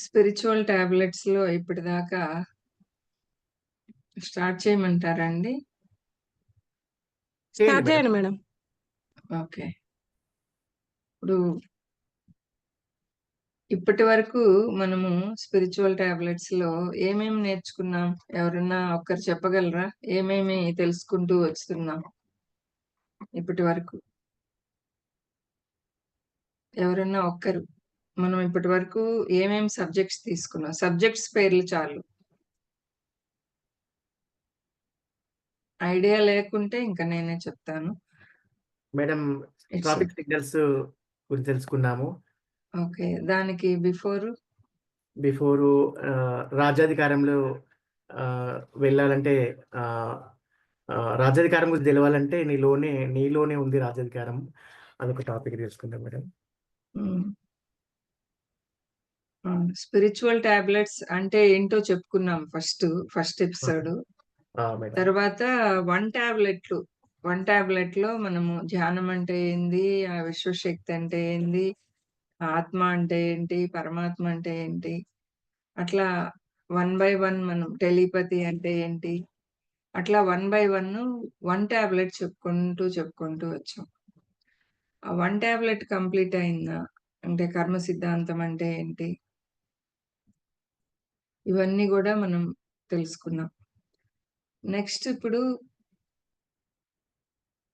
Spiritual టాబ్లెట్స్‌లో ఇప్పటిదాకా start చేయమంటారా అండి? చేయండి స్టార్ట్ మేడం. చేయండి మేడం. ఓకే. ఇప్పుడు ఇప్పటి వరకు మనము స్పిరిచువల్ టాబ్లెట్స్‌లో ఏమేమి నేర్చుకున్నాం? ఎవరన్నా ఒక్కరు చెప్పగలరా? ఏమేమి తెలుసుకుంటూ వస్తున్నాం ఇప్పటి వరకు? ఎవరన్నా ఒక్కరు. మనం ఇప్పటి వరకు ఏమేమి సబ్జెక్ట్స్ తీసుకున్నాం? సబ్జెక్ట్స్ పేర్లు చాలు. ఐడియా లేకుంటే ఇంక నేనే చెప్తాను. మేడం ఇట్స్ ట్రాఫిక్ సిగ్నల్స్ గురించి తెలుసుకున్నాము. ఓకే. దానికి బిఫోరు? బిఫోరు రాజ్యాధికారంలో ఆహ్, వెళ్ళాలంటే ఆహ్, రాజ్యాధికారం గురించి తెలవాలంటే నీలోనే ఉంది రాజ్యాధికారం. అదొక టాపిక్ తెలుసుకుందాం మేడం. హ్మ్. స్పిరిచువల్ టాబ్లెట్స్ అంటే ఏంటో చెప్పుకున్నాం ఫస్ట్ ఆ! ఎపిసోడ్. మేడం. తర్వాత వన్ టాబ్లెట్‌లు. వన్ టాబ్లెట్‌లో మనము ధ్యానం అంటే ఏంది? విశ్వశక్తి అంటే ఏంది? ఆత్మ అంటే ఏంటి? పరమాత్మ అంటే ఏంటి? అట్లా వన్ బై వన్ మనం టెలిపతి అంటే ఏంటి? అట్లా వన్ బై వన్ టాబ్లెట్ చెప్పుకుంటూ వచ్చాం. ఆ వన్ టాబ్లెట్ కంప్లీట్ అయిందా? అంటే కర్మ సిద్ధాంతం అంటే ఏంటి? ఇవన్నీ గూడా మనం తెలుసుకున్నాం. నెక్స్ట్ ఇప్పుడు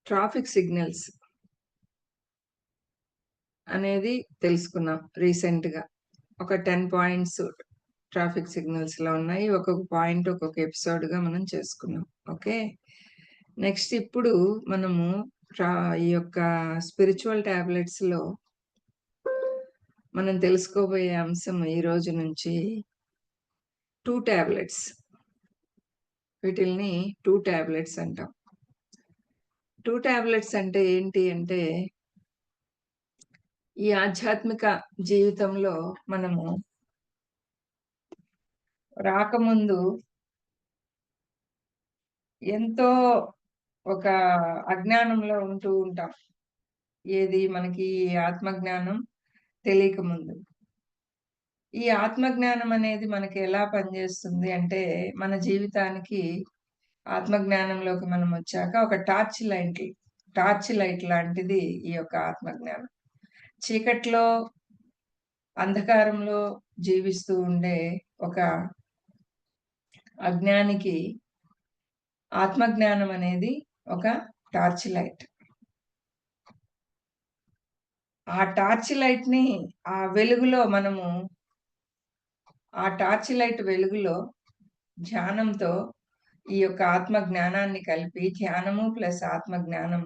ట్రాఫిక్ సిగ్నల్స్ అనేది తెలుసుకున్నాం రీసెంట్‌గా. ఒక 10 పాయింట్స్ ట్రాఫిక్ సిగ్నల్స్‌లో ఉన్నాయి. ఒక్కొక్క పాయింట్ ఒక్కొక్క ఎపిసోడ్‌గా మనం చేసుకున్నాం. ఓకే. నెక్స్ట్ ఇప్పుడు మనము ట్రా ఈ యొక్క స్పిరిచువల్ టాబ్లెట్స్‌లో మనం తెలుసుకోబోయే అంశం ఈ రోజు నుంచి 2 టాబ్లెట్స్. వీటిల్ని 2 టాబ్లెట్స్ అంటాం. 2 టాబ్లెట్స్ అంటే ఏంటి అంటే ఈ ఆధ్యాత్మిక జీవితంలో మనము రాకముందు ఎంతో ఒక అజ్ఞానంలో ఉంటూ ఉంటాం. ఏది మనకి ఆత్మజ్ఞానం తెలియకముందు. ఈ ఆత్మజ్ఞానం అనేది మనకి ఎలా పనిచేస్తుంది అంటే, మన జీవితానికి ఆత్మజ్ఞానంలోకి మనం వచ్చాక ఒక టార్చ్ లైట్ లాంటిది ఈ యొక్క ఆత్మజ్ఞానం. చీకట్లో, అంధకారంలో జీవిస్తూ ఉండే ఒక అజ్ఞానికి ఆత్మజ్ఞానం అనేది ఒక టార్చ్ లైట్. ఆ టార్చ్ లైట్‌ని ఆ వెలుగులో ఆ టార్చ్ లైట్ వెలుగులో ధ్యానంతో ఈ యొక్క ఆత్మ జ్ఞానాన్ని కలిపి ధ్యానము ప్లస్ ఆత్మ జ్ఞానం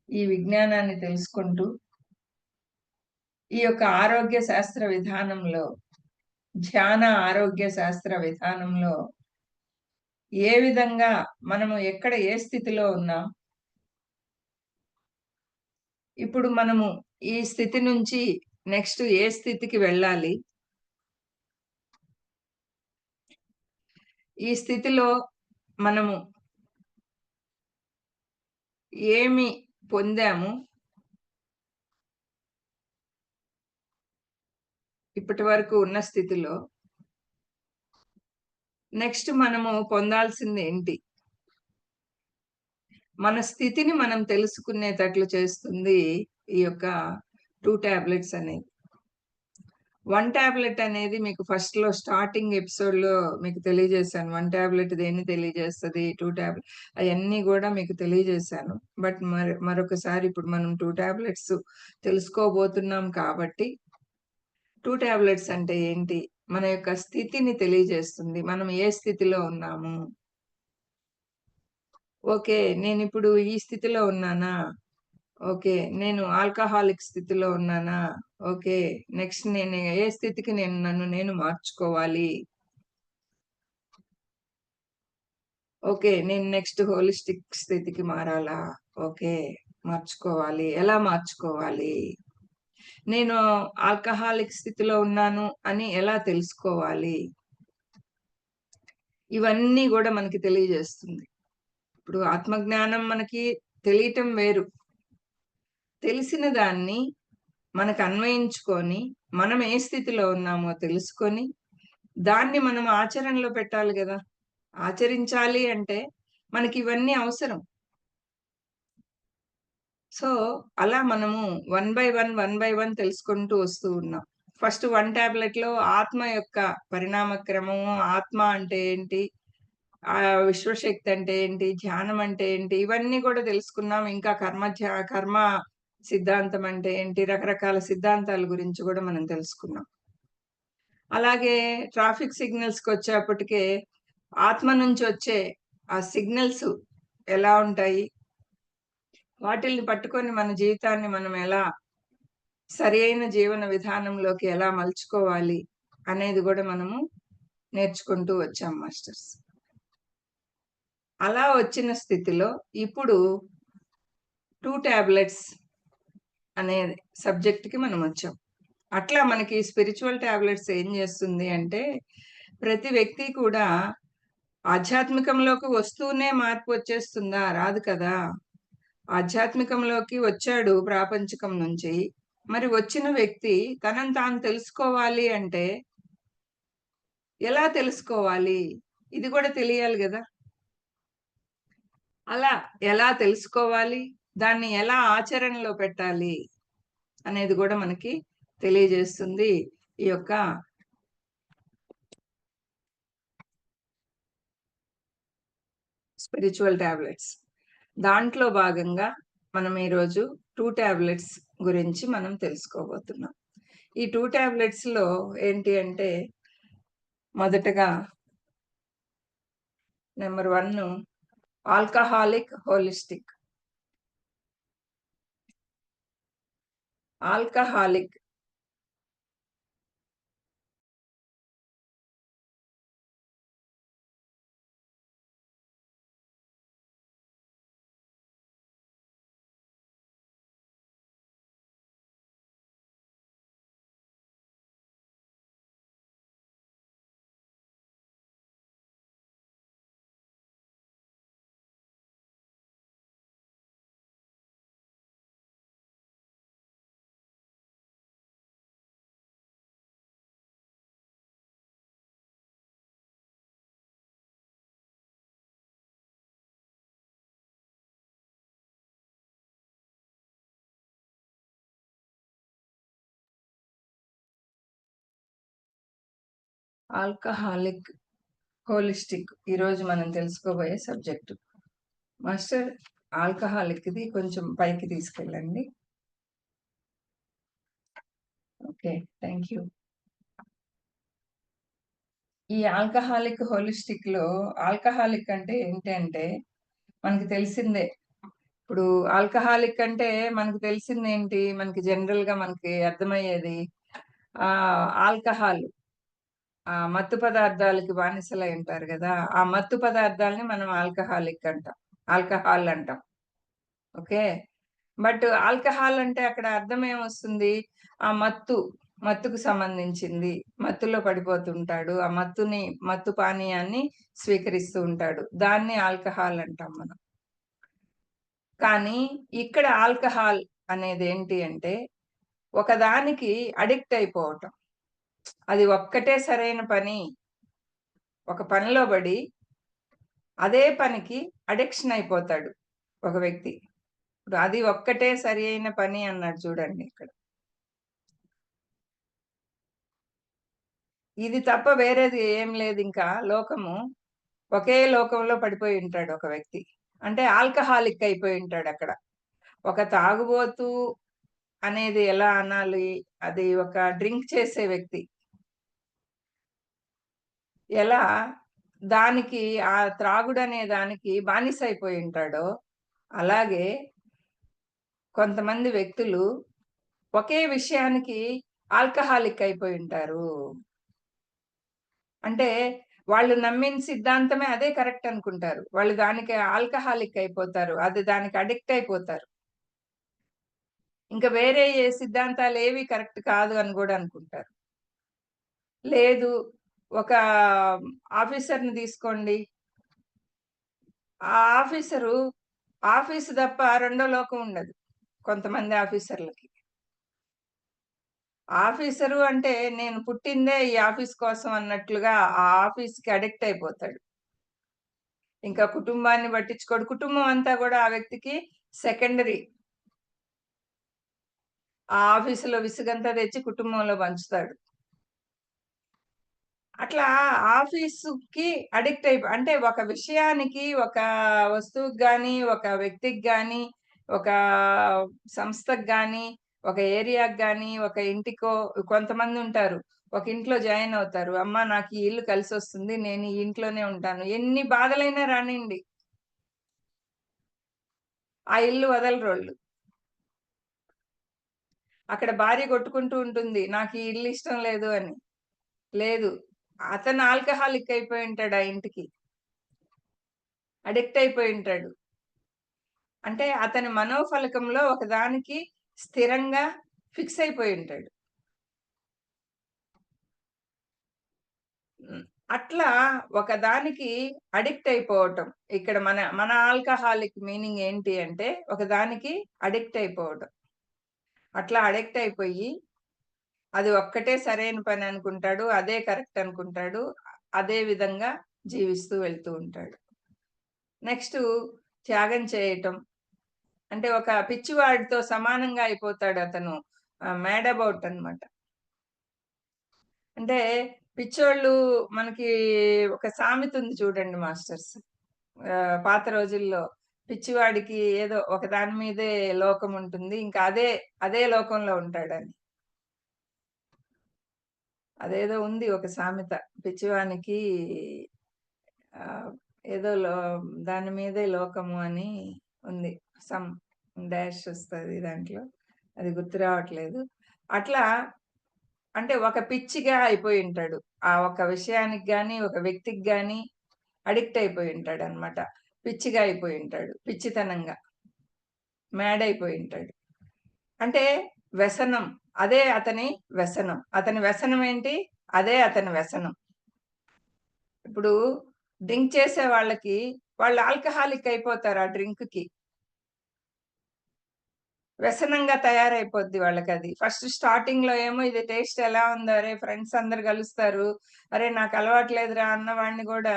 ఈ విజ్ఞానాన్ని తెలుసుకుంటూ ఈ యొక్క ఆరోగ్య శాస్త్ర విధానంలో ధ్యాన ఆరోగ్య శాస్త్ర విధానంలో ఏ విధంగా మనము ఎక్కడ ఏ స్థితిలో ఉన్నాం? ఇప్పుడు మనము ఈ స్థితి నుంచి నెక్స్ట్ ఏ స్థితికి వెళ్ళాలి? ఈ స్థితిలో మనము ఏమి పొందాము? ఇప్పటి వరకు ఉన్న స్థితిలో. నెక్స్ట్ మనము పొందాల్సిందేంటి? మన స్థితిని మనం తెలుసుకునేటట్లు చేస్తుంది ఈ యొక్క 2 టాబ్లెట్స్ అనేవి. 1 టాబ్లెట్ అనేది మీకు ఫస్ట్‌లో స్టార్టింగ్ ఎపిసోడ్‌లో మీకు తెలియజేశాను. 1 టాబ్లెట్ దేన్ని తెలియజేస్తది? 2 టాబ్లెట్ అయన్నీ గూడా మీకు తెలియజేశాను. బట్ మరొకసారి ఇప్పుడు మనం 2 టాబ్లెట్స్ తెలుసుకోబోతున్నాం కాబట్టి 2 టాబ్లెట్స్ అంటే ఏంటి? మన యొక్క స్థితిని తెలియజేస్తుంది. మనం ఏ స్థితిలో ఉన్నాము? ఓకే. నేనిప్పుడు ఈ స్థితిలో ఉన్నానా? ఓకే. నేను ఆల్కహాలిక్ స్థితిలో ఉన్నానా? ఓకే. నెక్స్ట్ నేను ఏ స్థితికి నన్ను మార్చుకోవాలి? ఓకే. నేను నెక్స్ట్ హోలిస్టిక్ స్థితికి మారాలా? ఓకే. మార్చుకోవాలి. ఎలా మార్చుకోవాలి? నేను ఆల్కహాలిక్ స్థితిలో ఉన్నాను అని ఎలా తెలుసుకోవాలి? ఇవన్నీ గూడా మనకి తెలియజేస్తుంది. ఇప్పుడు ఆత్మజ్ఞానం మనకి తెలియటం వేరు. తెలిసిన దాన్ని మనకు అన్వయించుకొని, మనం ఏ స్థితిలో ఉన్నామో తెలుసుకొని, దాన్ని మనం ఆచరణలో పెట్టాలి గదా! ఆచరించాలి అంటే మనకివన్నీ అవసరం. సో, అలా మనము వన్ బై వన్ తెలుసుకుంటూ వస్తూ ఉన్నాం. ఫస్ట్ 1 టాబ్లెట్‌లో ఆత్మ యొక్క పరిణామ క్రమము, ఆత్మ అంటే ఏంటి? విశ్వశక్తి అంటే ఏంటి? ధ్యానం అంటే ఏంటి? ఇవన్నీ కూడా తెలుసుకున్నాం. ఇంకా కర్మ సిద్ధాంతం అంటే ఏంటి? రకరకాల సిద్ధాంతాల గురించి గూడా మనం తెలుసుకున్నాం. అలాగే ట్రాఫిక్ సిగ్నల్స్‌కొచ్చేప్పటికే ఆత్మ నుంచొచ్చే ఆ సిగ్నల్స్ ఎలా ఉంటాయి? వాటిల్ని పట్టుకొని మన జీవితాన్ని మనం ఎలా సరియైన జీవన విధానంలోకి ఎలా మలుచుకోవాలి అనేది గూడా మనము నేర్చుకుంటూ వచ్చాం మాస్టర్స్. అలా వచ్చిన స్థితిలో ఇప్పుడు 2 టాబ్లెట్స్ అనే సబ్జెక్ట్‌కి మనమొచ్చాం. అట్లా మనకి స్పిరిచ్యువల్ టాబ్లెట్స్ ఏం జేస్తుంది అంటే, ప్రతి వ్యక్తి కూడా ఆధ్యాత్మికంలోకి వస్తూనే మార్పొచ్చేస్తుందా? రాదు కదా! ఆధ్యాత్మికంలోకి వచ్చాడు ప్రాపంచికం నుంచి. మరి వచ్చిన వ్యక్తి తనని తాను తెలుసుకోవాలి అంటే ఎలా తెలుసుకోవాలి? ఇది గూడా తెలియాలి గదా! అలా ఎలా తెలుసుకోవాలి? దాన్ని ఎలా ఆచరణలో పెట్టాలి? అనేది గూడా మనకి తెలియజేస్తుంది ఈ యొక్క స్పిరిచ్యువల్ టాబ్లెట్స్. దాంట్లో భాగంగా మనం ఈరోజు 2 టాబ్లెట్స్ గురించి మనం తెలుసుకోబోతున్నాం. ఈ 2 టాబ్లెట్స్‌లో ఏంటి అంటే మొదటగా number 1 alcoholic holistic. Alcoholic alcoholic holistic ఈరోజు మనం తెలుసుకోబోయే సబ్జెక్టు. మాస్టర్ ఆల్కహాలిక్‌ది కొంచెం పైకి తీసుకెళ్ళండి. ఓకే. Thank you. ఈ ఆల్కహాలిక్ హోలిస్టిక్‌లో ఆల్కహాలిక్ అంటే ఏంటంటే మనకు తెలిసిందే. ఇప్పుడు ఆల్కహాలిక్ అంటే మనకు తెలిసిందేంటి? మనకి జనరల్‌గా మనకి అర్థమయ్యేది ఆల్కహాల్ మత్తు పదార్థాలకి బానిసలై ఉంటారు గదా! ఆ మత్తు పదార్థాలని మనం ఆల్కహాలిక్ అంటాం. ఆల్కహాల్ అంటాం. ఓకే. బట్ ఆల్కహాల్ అంటే అక్కడ అర్థం ఏమొస్తుంది? ఆ మత్తుకు సంబంధించింది. మత్తులో పడిపోతుంటాడు. ఆ మత్తు పానీయాన్ని స్వీకరిస్తూ ఉంటాడు. దాన్ని ఆల్కహాల్ అంటాం మనం. కానీ ఇక్కడ ఆల్కహాల్ అనేదేంటి అంటే, ఒకదానికి అడిక్ట్ అయిపోవటం. అది ఒక్కటే సరైన పని. ఒక పనిలో బడి అదే పనికి అడిక్షన్ అయిపోతాడు ఒక వ్యక్తి. ఇప్పుడు అది ఒక్కటే సరి అయిన పని అన్నాడు చూడండి ఇక్కడ. ఇది తప్ప వేరేది ఏం లేదింకా లోకము. ఒకే లోకంలో పడిపోయి ఉంటాడు ఒక వ్యక్తి. అంటే ఆల్కహాలిక్ అయిపోయి ఉంటాడక్కడ. ఒక తాగుబోతు అనేది ఎలా అనాలి? అది ఒక డ్రింక్ చేసే వ్యక్తి. ఎలా దానికి ఆ త్రాగుడనే దానికి బానిసైపోయి ఉంటాడో, అలాగే కొంతమంది వ్యక్తులు ఒకే విషయానికి ఆల్కహాలిక్ అయిపోయి ఉంటారు. అంటే వాళ్ళు నమ్మిన సిద్ధాంతమే అదే కరెక్ట్ అనుకుంటారు. వాళ్ళు దానికి ఆల్కహాలిక్ అయిపోతారు. అది దానికి అడిక్ట్ అయిపోతారు. ఇంక వేరే ఏ సిద్ధాంతాలేవి కరెక్ట్ కాదు అని గూడా అనుకుంటారు. లేదు ఒక ఆఫీసర్‌ని తీసుకోండి. ఆ ఆఫీసరు ఆఫీసు తప్ప రెండో లోకం ఉండదు కొంతమంది ఆఫీసర్‌లకి. ఆఫీసరు అంటే నేను పుట్టిందే ఈ ఆఫీస్ కోసం అన్నట్లుగా ఆ ఆఫీస్‌కి అడిక్ట్ అయిపోతాడు. ఇంకా కుటుంబాన్ని పట్టించుకోడు. కుటుంబం అంతా గూడా ఆ వ్యక్తికి సెకండరీ. ఆ ఆఫీసులో విసుగంతా తెచ్చి కుటుంబంలో పంచుతాడు. అట్లా ఆఫీసుకి అడిక్ట్ అంటే ఒక విషయానికి, ఒక వస్తువుకి గాని, ఒక వ్యక్తికి గాని, ఒక సంస్థకి గాని, ఒక ఏరియాకి గాని, ఒక ఇంటికో కొంతమందుంటారు. ఒక ఇంట్లో జాయిన్ అవుతారు. అమ్మ నాకు ఈ ఇల్లు కలిసొస్తుంది. నేను ఈ ఇంట్లోనే ఉంటాను. ఎన్ని బాధలైనా రానియండి. ఆ ఇల్లు వదలరోళ్ళు. అక్కడ భార్య కొట్టుకుంటూ ఉంటుంది. నాకు ఈ ఇల్లు ఇష్టం లేదు అని. లేదు. అతను ఆల్కహాలిక్ అయిపోయి ఉంటాడు ఆ ఇంటికి. అడిక్ట్ అయిపోయి ఉంటాడు. అంటే అతని మనోఫలకంలో ఒకదానికి స్థిరంగా ఫిక్స్ అయిపోయి ఉంటాడు. హ్మ్. అట్లా ఒకదానికి అడిక్ట్ అయిపోవటం. ఇక్కడ మన మన ఆల్కహాలిక్ మీనింగ్ ఏంటి అంటే ఒకదానికి అడిక్ట్ అయిపోవటం. అట్లా అడిక్ట్ అయిపోయి అది ఒక్కటే సరైన పని అనుకుంటాడు. అదే కరెక్ట్ అనుకుంటాడు. అదే విధంగా జీవిస్తూ వెళ్తూ ఉంటాడు. నెక్స్టు త్యాగం చేయటం. అంటే ఒక పిచ్చివాడితో సమానంగా అయిపోతాడు అతను. మ్యాడ్ అబౌట్ అన్నమాట. అంటే పిచ్చోళ్ళు మనకి ఒక సామెత ఉంది చూడండి మాస్టర్స్. పాత రోజుల్లో పిచ్చివాడికి ఏదో ఒక దాని మీదే లోకం ఉంటుంది. ఇంకా అదే అదే లోకంలో ఉంటాడని. అదేదో ఉంది ఒక సామెత. పిచ్చివానికి ఆహ్, ఏదో దాని మీదే లోకము అని ఉంది. సమ్ డాష్ వస్తది దాంట్లో. అది గుర్తు రావట్లేదు. అట్లా అంటే ఒక పిచ్చిగా అయిపోయుంటాడు. ఆ ఒక్క విషయానికి గాని, ఒక వ్యక్తికి గాని అడిక్ట్ అయిపోయుంటాడనమాట. పిచ్చిగా అయిపోయుంటాడు. పిచ్చితనంగా. మ్యాడ్ అయిపోయుంటాడు. అంటే వ్యసనం. అదే అతని వ్యసనం. అతని వ్యసనం ఏంటి? అదే అతని వ్యసనం. ఇప్పుడు డ్రింక్ చేసే వాళ్ళకి వాళ్ళు ఆల్కహాలిక్ అయిపోతారు ఆ డ్రింక్‌కి. వ్యసనంగా తయారైపోద్ది వాళ్ళకది. ఫస్ట్ స్టార్టింగ్‌లో ఏమో ఇది టేస్ట్ ఎలా ఉందో, అరే ఫ్రెండ్స్ అందరూ గలుస్తారు. అరే నాకు అలవాట్లేదురా అన్నవాడిని గూడా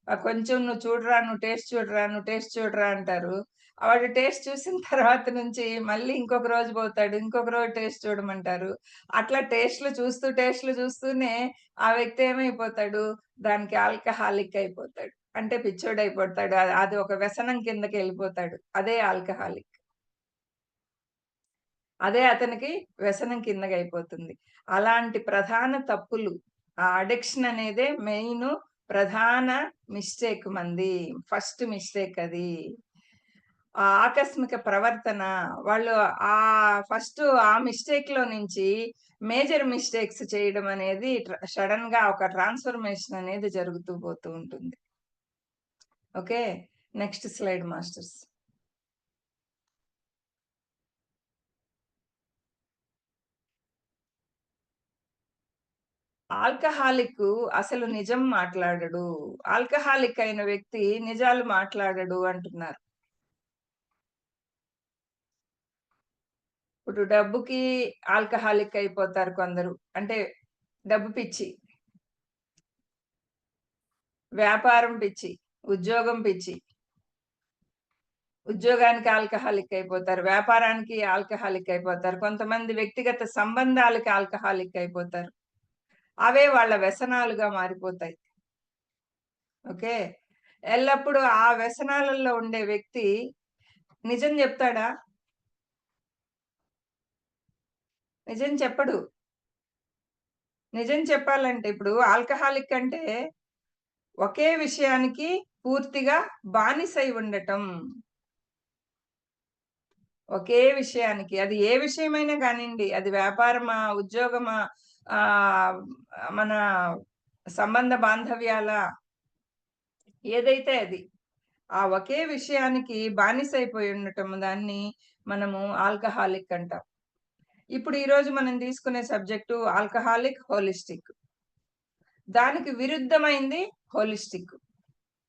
కొంచెం నువ్వు చూడరా, నువ్వు టేస్ట్ చూడరా, నువ్వు టేస్ట్ చూడరా అంటారు. వాడు టేస్ట్ చూసిన తర్వాత నుంచి మళ్ళీ ఇంకొక రోజు పోతాడు. ఇంకొక రోజు టేస్ట్ చూడమంటారు. అట్లా టేస్ట్‌లు చూస్తూనే ఆ వ్యక్తి ఏమైపోతాడు, దానికి ఆల్కహాలిక్ అయిపోతాడు. అంటే పిచ్చోడయిపోతాడు. అది ఒక వ్యసనం కిందకెళ్ళిపోతాడు. అదే ఆల్కహాలిక్. అదే అతనికి వ్యసనం కిందకయిపోతుంది. అలాంటి ప్రధాన తప్పులు ఆ అడిక్షన్ అనేదే మెయిను ప్రధాన మిస్టేక్ మంది. ఫస్ట్ మిస్టేక్ అది. ఆ ఆకస్మిక ప్రవర్తన వాళ్ళు ఫస్ట్ ఆ మిస్టేక్‌లో నుంచి మేజర్ మిస్టేక్స్ చేయడం అనేది సడెన్‌గా ఒక ట్రాన్స్‌ఫర్మేషన్ అనేది జరుగుతూ పోతూ ఉంటుంది. Okay. Next slide masters. Alcoholic అసలు నిజం మాట్లాడడు. ఆల్కహాలిక్ అయిన వ్యక్తి నిజాలు మాట్లాడడు అంటున్నారు. ఇప్పుడు డబ్బుకి ఆల్కహాలిక్ అయిపోతారు కొందరు. అంటే డబ్బు పిచ్చి, వ్యాపారం పిచ్చి, ఉద్యోగం పిచ్చి. ఉద్యోగానికి ఆల్కహాలిక్ అయిపోతారు. వ్యాపారానికి ఆల్కహాలిక్ అయిపోతారు. కొంతమంది వ్యక్తిగత సంబంధాలకి ఆల్కహాలిక్ అయిపోతారు. అవే వాళ్ళ వ్యసనాలుగా మారిపోతాయి. ఓకే. ఎల్లప్పుడూ ఆ వ్యసనాలలో ఉండే వ్యక్తి నిజం జెప్తాడా? నిజం చెప్పడు. నిజం చెప్పాలంటే ఇప్పుడు ఆల్కహాలిక్ అంటే ఒకే విషయానికి పూర్తిగా బానిసై ఉండటం. ఒకే విషయానికి. అది ఏ విషయమైనా గానియండి. అది వ్యాపారమా? ఉద్యోగమా? ఆహ్, మన సంబంధ బాంధవ్యాలా? ఏదైతే అది. ఆ ఒకే విషయానికి బానిసైపోయి ఉండటం దాన్ని మనము ఆల్కహాలిక్ అంటాం. ఇప్పుడు ఈరోజు మనం తీసుకునే సబ్జెక్టు ఆల్కహాలిక్, హోలిస్టిక్. దానికి విరుద్ధమైంది హోలిస్టిక్.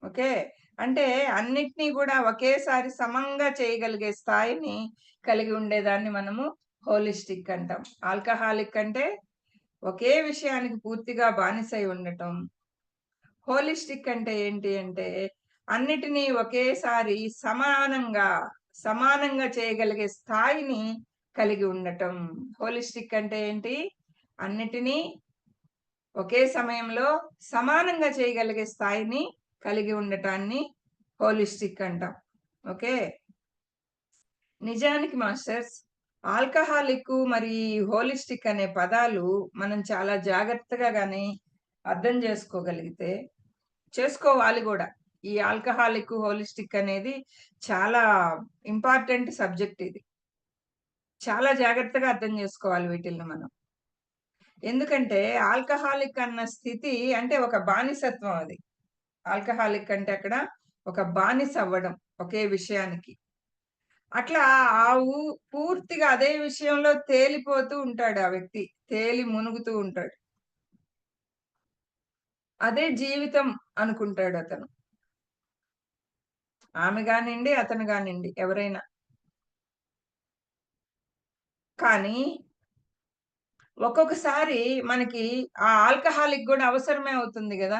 ఓకే. అంటే అన్నిటిని గూడా ఒకేసారి సమంగా చేయగలిగే స్థాయిని కలిగి ఉండేదాన్ని మనము హోలిస్టిక్ అంటాం. ఆల్కహాలిక్ అంటే ఒకే విషయానికి పూర్తిగా బానిసై ఉండటం. హోలిస్టిక్ అంటే ఏంటి అంటే అన్నిటినీ ఒకేసారి సమానంగా చేయగలిగే స్థాయిని కలిగి ఉండటం. హోలిస్టిక్ అంటే ఏంటి? అన్నిటినీ ఒకే సమయంలో సమానంగా చేయగలిగే స్థాయిని కలిగి ఉండటాన్ని హోలిస్టిక్ అంటాం. ఓకే. నిజానికి మాస్టర్స్ ఆల్కహాలిక్ మరి హోలిస్టిక్ అనే పదాలు మనం చాలా జాగ్రత్తగా గాని అర్థం చేసుకోవాలి కూడా. ఈ ఆల్కహాలిక్ హోలిస్టిక్ అనేది చాలా ఇంపార్టెంట్ సబ్జెక్ట్ ఇది. చాలా జాగ్రత్తగా అర్థం చేసుకోవాలి వీటిల్ని మనం. ఎందుకంటే ఆల్కహాలిక్ అన్న స్థితి అంటే ఒక బానిసత్వం అది. ఆల్కహాలిక్ అంటే అక్కడ ఒక బానిస అవ్వడం ఒకే విషయానికి. అట్లా ఆ పూర్తిగా అదే విషయంలో తేలిపోతూ ఉంటాడు ఆ వ్యక్తి. తేలి మునుగుతూ ఉంటాడు. అదే జీవితం అనుకుంటాడు అతను. ఆమె గానియండి, అతను గానియండి ఎవరైనా. కానీ ఒక్కొక్కసారి మనకి ఆ ఆల్కహాలిక్ గూడా అవసరమే అవుతుంది గదా!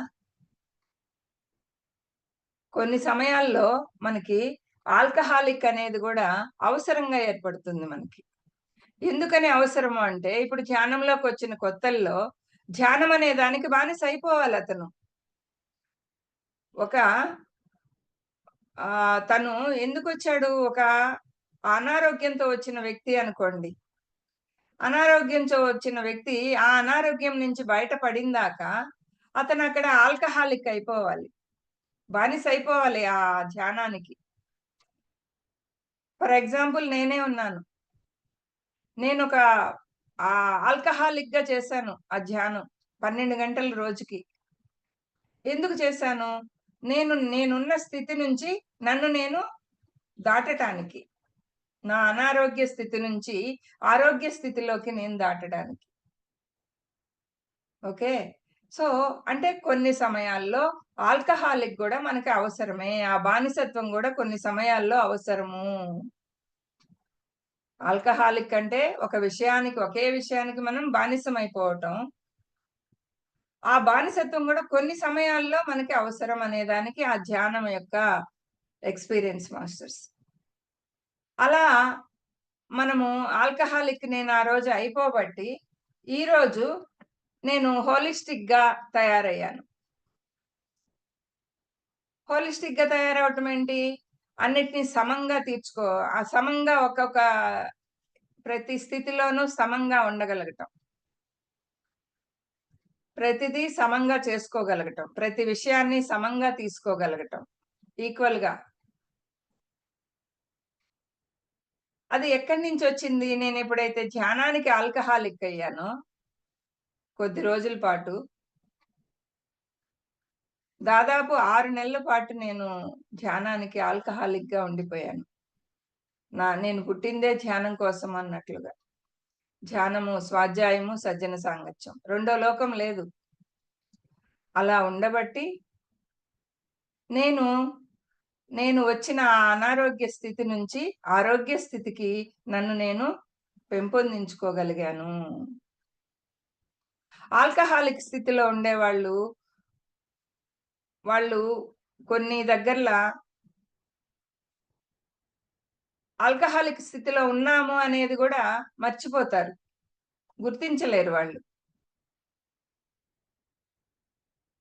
కొన్ని సమయాల్లో మనకి ఆల్కహాలిక్ అనేది గూడా అవసరంగా ఏర్పడుతుంది మనకి. ఎందుకని అవసరము అంటే, ఇప్పుడు ధ్యానంలోకొచ్చిన కొత్తల్లో ధ్యానం అనే దానికి బానిస అయిపోవాలతను. ఒక తను ఎందుకొచ్చాడు? ఒక అనారోగ్యంతో వచ్చిన వ్యక్తి అనుకోండి. అనారోగ్యంతో వచ్చిన వ్యక్తి ఆ అనారోగ్యం నుంచి బయటపడిందాక అతనక్కడ ఆల్కహాలిక్ అయిపోవాలి. బానిస అయిపోవాలి ఆ ధ్యానానికి. ఫర్ ఎగ్జాంపుల్ నేనే ఉన్నాను. నేనొక ఆల్కహాలిక్‌గా చేశాను ఆ ధ్యానం. 12 గంటలు రోజుకి. ఎందుకు చేశాను? నేనున్న స్థితి నుంచి నన్ను నేను దాటటానికి. నా అనారోగ్య స్థితి నుంచి ఆరోగ్య స్థితిలోకి నేను దాటడానికి. ఓకే. సో, అంటే కొన్ని సమయాల్లో ఆల్కహాలిక్ గూడా మనకి అవసరమే. ఆ బానిసత్వం గూడా కొన్ని సమయాల్లో అవసరము. ఆల్కహాలిక్ అంటే ఒకే విషయానికి మనం బానిసమైపోవటం. ఆ బానిసత్వం గూడా కొన్ని సమయాల్లో మనకి అవసరం అనే దానికి ఆ ధ్యానం యొక్క ఎక్స్‌పీరియన్స్ మాస్టర్స్. అలా మనము ఆల్కహాలిక్ నేను ఆ రోజు అయిపోబట్టి, ఈరోజు నేను హోలిస్టిక్‌గా తయారయ్యాను. హోలిస్టిక్‌గా తయారవ్వటం ఏంటి? అన్నిటిని సమంగా సమంగా ప్రతి స్థితిలోనూ సమంగా ఉండగలగటం. ప్రతిదీ సమంగా చేసుకోగలగటం. ప్రతి విషయాన్ని సమంగా తీసుకోగలగటం. ఈక్వల్‌గా. అది ఎక్కడి నుంచొచ్చింది? నేనెప్పుడైతే ధ్యానానికి ఆల్కహాలిక్ అయ్యానో, కొద్ది రోజుల పాటు, దాదాపు 6 నెలల పాటు నేను ధ్యానానికి ఆల్కహాలిక్‌గా ఉండిపోయాను. నేను పుట్టిందే ధ్యానం కోసం అన్నట్లుగా. ధ్యానము, స్వాధ్యాయము, సజ్జన సాంగత్యం. రెండో లోకం లేదు. అలా ఉండబట్టి నేను, నేను వచ్చిన ఆ అనారోగ్య స్థితి నుంచి ఆరోగ్య స్థితికి నన్ను నేను పెంపొందించుకోగలిగాను. ఆల్కహాలిక్ స్థితిలో ఉండేవాళ్ళు, వాళ్ళు కొన్ని దగ్గరల ఆల్కహాలిక్ స్థితిలో ఉన్నాము అనేది గూడా మర్చిపోతారు. గుర్తించలేరు వాళ్ళు.